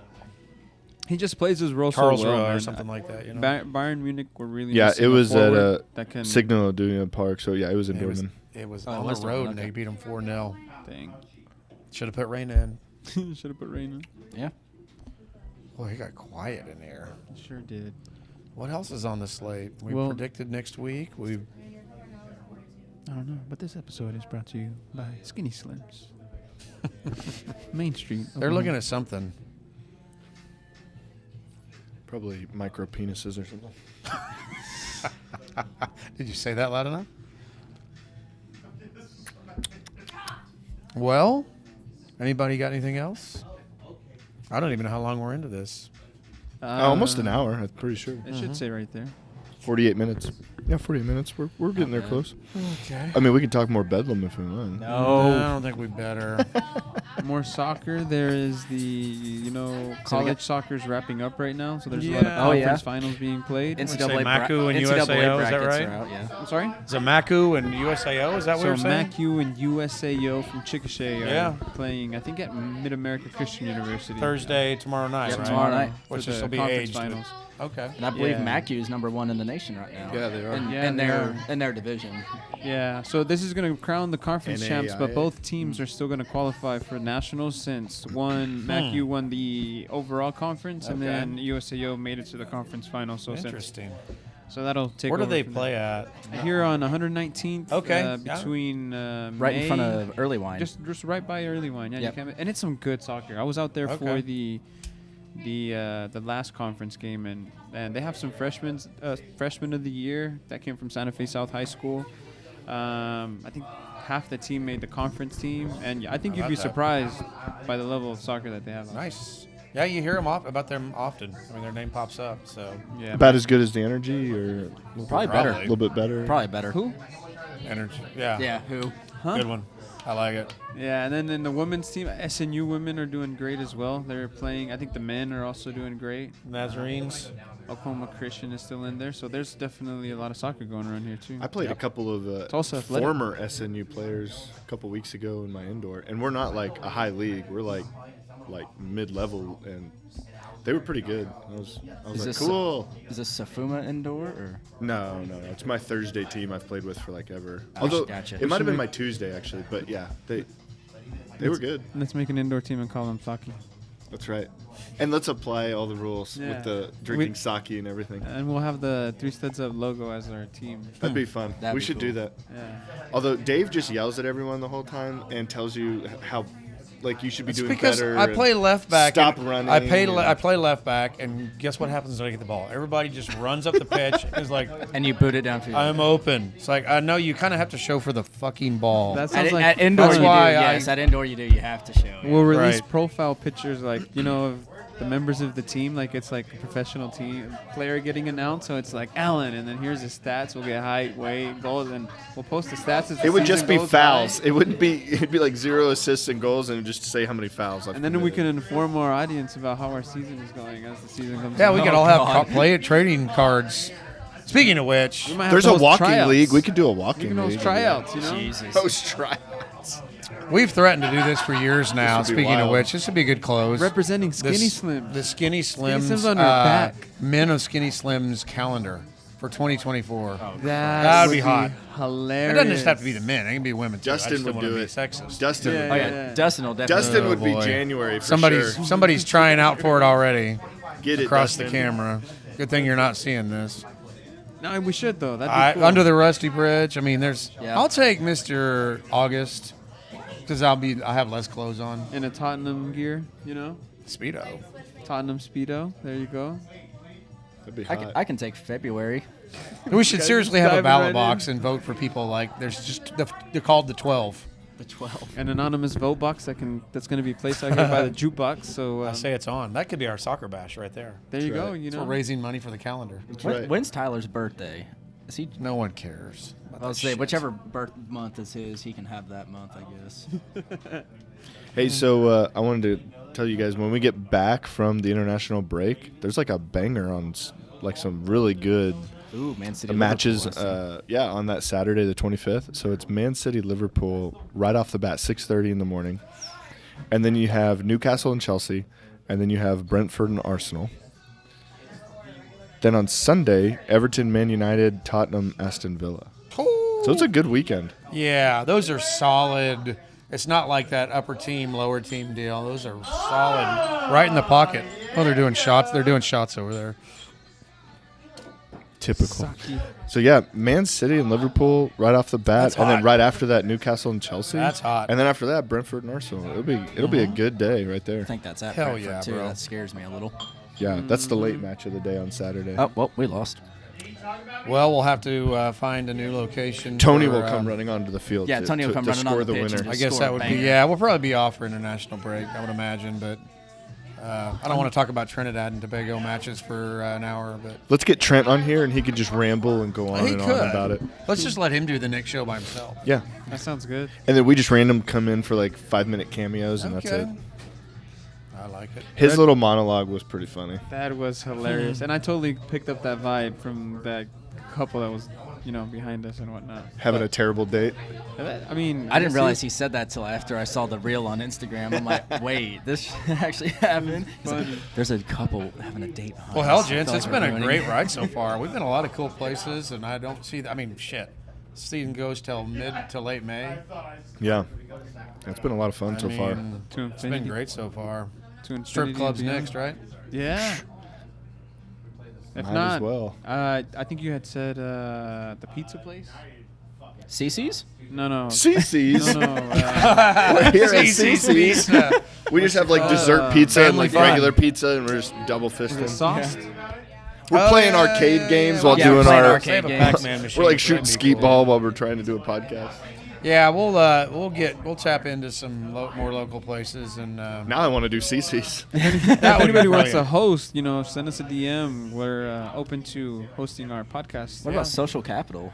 He just plays his role so Karlsruhe well, or man. something like that. You know, Bayern Munich were really Yeah, missing it a was at forward that can Signal Iduna Park. So yeah, it was in it was, Dortmund. it was Oh, on it was the road, Dortmund, and okay. they beat them 4-0. thing. Should have put rain in. Should have put rain Yeah. Boy, he got quiet in here. on. Sure did. What else is on the slate? We Well- predicted next week. We I don't know, but this episode is brought to you by Skinny Slims. Main Street. they're looking at something. Probably micro penises or something. Did you say that loud enough? Well, anybody got anything else? I don't even know how long we're into this. Almost an hour. I'm pretty sure. It should say right there. 48 minutes. Yeah, 48 minutes. We're getting there close. Okay. I mean, we can talk more Bedlam if we want. I don't think we better. More soccer. There is the, college soccer's wrapping up right now, so there's a lot of Yeah. Oh, yeah. conference finals being played. NCAA Maku and USAO, is that brackets right? are out, yeah. I'm sorry? Is it Maku and USAO? Is that what So you're saying? MacU and USAO from Chickasha are Yeah. playing, I think, at Mid-America Christian University. Thursday, tomorrow night, Yep, right? tomorrow night. Which for this the will be conference aged. but- finals. Okay. And I believe Yeah. MacU is number 1 in the nation right now. Yeah, they are. Yeah, they are. in their division. Yeah, so this is going to crown the conference champs, but NAIA. both teams are still going to qualify for nationals since MacU won the overall conference, and Okay. then USAO made it to the conference final. So Interesting. so that'll take. Where do over they from play at? there. Here on 119th. Okay, yeah. Between Right in front of Early Wine. just right by Early Wine. Yeah, Yep. you can, and it's some good soccer. I was out there for Okay. the last conference game, and they have some freshmen of the year that came from Santa Fe South High School. I think half the team made the conference team, and I think How you'd be about that? surprised by the level of soccer that they have. Nice. Yeah, you hear about them often. I mean, their name pops up. So Yeah. About as good as the energy, or Probably better. a little bit better. Probably better. Who? energy. Yeah. Yeah, who? Huh? Good one. I like it. Yeah, and then in the women's team, SNU women are doing great as well. They're playing. I think the men are also doing great. Nazarenes. Oklahoma Christian is still in there, so there's definitely a lot of soccer going around here too. I played a couple of also athletic. former SNU players a couple weeks ago in my indoor, and we're not like a high league. We're like mid-level, and they were pretty good. I was like, cool. Is this Safuma indoor or? No. It's my Thursday team I've played with for like ever. Although gotcha. it might have been my Tuesday actually, but yeah, they were good. Let's make an indoor team and call them sake. That's right. And let's apply all the rules Yeah. with the drinking sake and everything. And we'll have the Three Studs Up logo as our team. That'd be fun. That'd We be should cool. do that. Yeah. Although Dave just yells at everyone the whole time and tells you how, like, you should be doing Because better. I and play left back. Stop and running. I play left back, and guess what happens when I get the ball? Everybody just runs up the pitch and is like, And you boot it downfield. I'm open. It's like, I know you kind of have to show for the fucking ball. That At, sounds like at indoor, That's you do. why Yes, at indoor, you do. You have to show. Yeah. we'll release Right. profile pictures, like, of the members of the team, like it's like a professional team player getting announced. So it's like Allen, and then here's his stats. We'll get height, weight, goals, and we'll post the stats. As the It would just season be goes fouls. by. It wouldn't be. It'd be like 0 assists and goals, and just say how many fouls. I've And then we can committed. inform our audience about how our season is going as the season comes. Yeah, we on. could all have play trading cards. Speaking of which, We might have There's to a host walking tryouts. league. We could do a We walking can host league. tryouts. Jesus. Host tryouts. we've threatened to do this for years now. This would be Speaking of wild. which, this would be a good close. Representing Skinny This- Slim. The Skinny Slims. Slims on our back. Men of Skinny Slims calendar for 2024. That'd be hot. Hilarious. It doesn't just have to be the men. It can be women too. I Justin just don't would want do to be it. sexist. Dustin. Yeah, would Oh do yeah, it. Dustin will definitely. Dustin Oh, would be boy. January for Somebody's sure. somebody's trying out for it already Get it across Dustin. the camera. Good thing you're not seeing this. No, we should though. That'd be cool. Under the rusty bridge. I mean, there's. Yeah. I'll take Mr. August because I have less clothes on. in a Tottenham gear, Speedo. Tottenham Speedo. There you go. That'd be I hot. can, I can take February. We should seriously have a diving ballot right box in. and vote for people like there's just they're called the 12. The 12. An anonymous vote box that's going to be placed out here by the jukebox. So I say it's on. That could be our soccer bash right there. there you That's go. right. We're raising money for the calendar. That's right. When's Tyler's birthday? Is he? No one cares. about I'll that say shit. whichever birth month is his, he can have that month, I guess. Hey, so I wanted to tell you guys when we get back from the international break, there's like a banger on like some really good Ooh, Man City. matches. Liverpool, I see. On that Saturday, the 25th. So it's Man City, Liverpool, right off the bat, 6:30 in the morning, and then you have Newcastle and Chelsea, and then you have Brentford and Arsenal. Then on Sunday, Everton, Man United, Tottenham, Aston Villa. So it's a good weekend. Yeah, those are solid. It's not like that upper team, lower team deal. Those are solid, right in the pocket. Oh, they're doing shots. They're doing shots over there. Typical. So yeah, Man City and Liverpool right off the bat, That's and then hot. right after that, Newcastle and Chelsea. That's hot. And then after that, Brentford and Arsenal. It'll be a good day right there. I think that's at Hell Brentford yeah, too. bro. That scares me a little. Yeah, that's the late match of the day on Saturday. Oh well, we lost. Well, we'll have to find a new location. Tony for, will come running onto the field. Yeah, Tony will come to running score on the pitch winner. and I just guess score that a would be. banger. Yeah, we'll probably be off for international break, I would imagine. But I don't want to talk about Trinidad and Tobago matches for an hour. But Let's get Trent on here, and he could just ramble and go on he and could. on about it. Let's just let him do the next show by himself. Yeah, That sounds good. and then we just random come in for like 5-minute cameos, and that's it. I like it. His little monologue was pretty funny. That was hilarious, and I totally picked up that vibe from that couple that was, behind us and whatnot. Having a terrible date. I mean, I didn't realize he said that till after I saw the reel on Instagram. I'm like, wait, this actually happened. He's like, funny. there's a couple having a date. Well, hell, I feel gents, like it's we're been a ruining great it. ride so far. We've been a lot of cool places, and I don't see. I mean, shit. Season goes till mid to late May. Yeah, it's been a lot of fun so far. To It's been infinity. great so far. To infinity Strip and clubs beyond. next, right? Yeah. If Might not, as well. I think you had said the pizza place. CC's? No. CC's. No. We're here at CC's CC's. Pizza. We just have like dessert pizza and family like fun. regular pizza, and we're just double Was it fisting. sauced? We're Oh, playing yeah, arcade yeah, games yeah. while Yeah, doing we're playing our. arcade They have a games. Pac-Man machine. We're like That'd shooting be skeet cool. ball while we're trying to do a podcast. Yeah, we'll tap into some more local places and Now I want to do CC's. If would be anybody wants to brilliant. host, send us a DM. We're open to hosting our podcast. What about social capital?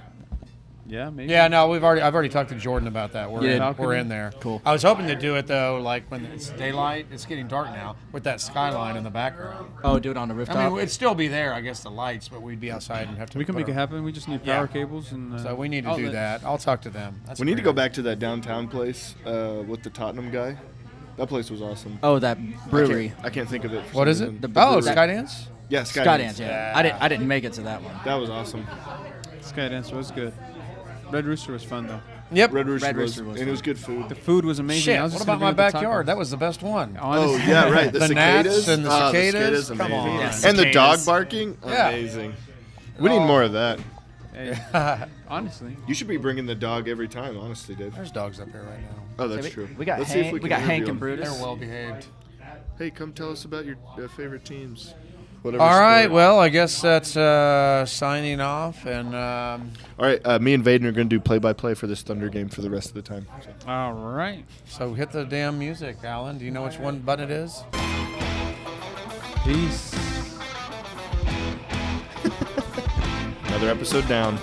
Yeah, maybe. Yeah, no, I've already talked to Jordan about that. You did? We're in there. Cool. I was hoping to do it though, like when it's daylight. It's getting dark now with that skyline in the background. Oh, do it on the rooftop. I mean, it'd still be there, I guess, the lights, but we'd be outside and have to. We can put make it our- happen. We just need Yeah. power cables and. So we need to do that. I'll talk to them. That's We need to great. go back to that downtown place with the Tottenham guy. That place was awesome. Oh, that brewery. I can't think of it. For What some is it? reason. The Oh, brewery. Skydance. Yeah, Skydance, yeah. I didn't make it to that one. That was awesome. Skydance was good. Red Rooster was fun though. Yep. Red Rooster, Red was, Rooster was and it was good food. The food was amazing. Shit. I was What just about gonna my bring up the backyard? tacos. That was the best one. Oh Honestly. yeah, right. The gnats cicadas and the Oh, cicadas. the Come amazing. on. Yes. And the dog Cicadas. barking. Yeah. Amazing. We need more of that. Hey, honestly. You should be bringing the dog every time, honestly, Dave. There's dogs up here right now. Oh, that's Yeah, true. We got Let's see if Hank. we We can got Hank interview and him. Brutus. They're well behaved. Hey, come tell us about your favorite teams. Whatever All right. sport. Well, I guess that's signing off. And All right. Me and Vaden are going to do play-by-play for this Thunder game for the rest of the time. So. All right. so hit the damn music, Alan. Do you know which one button it is? Peace. Another episode down.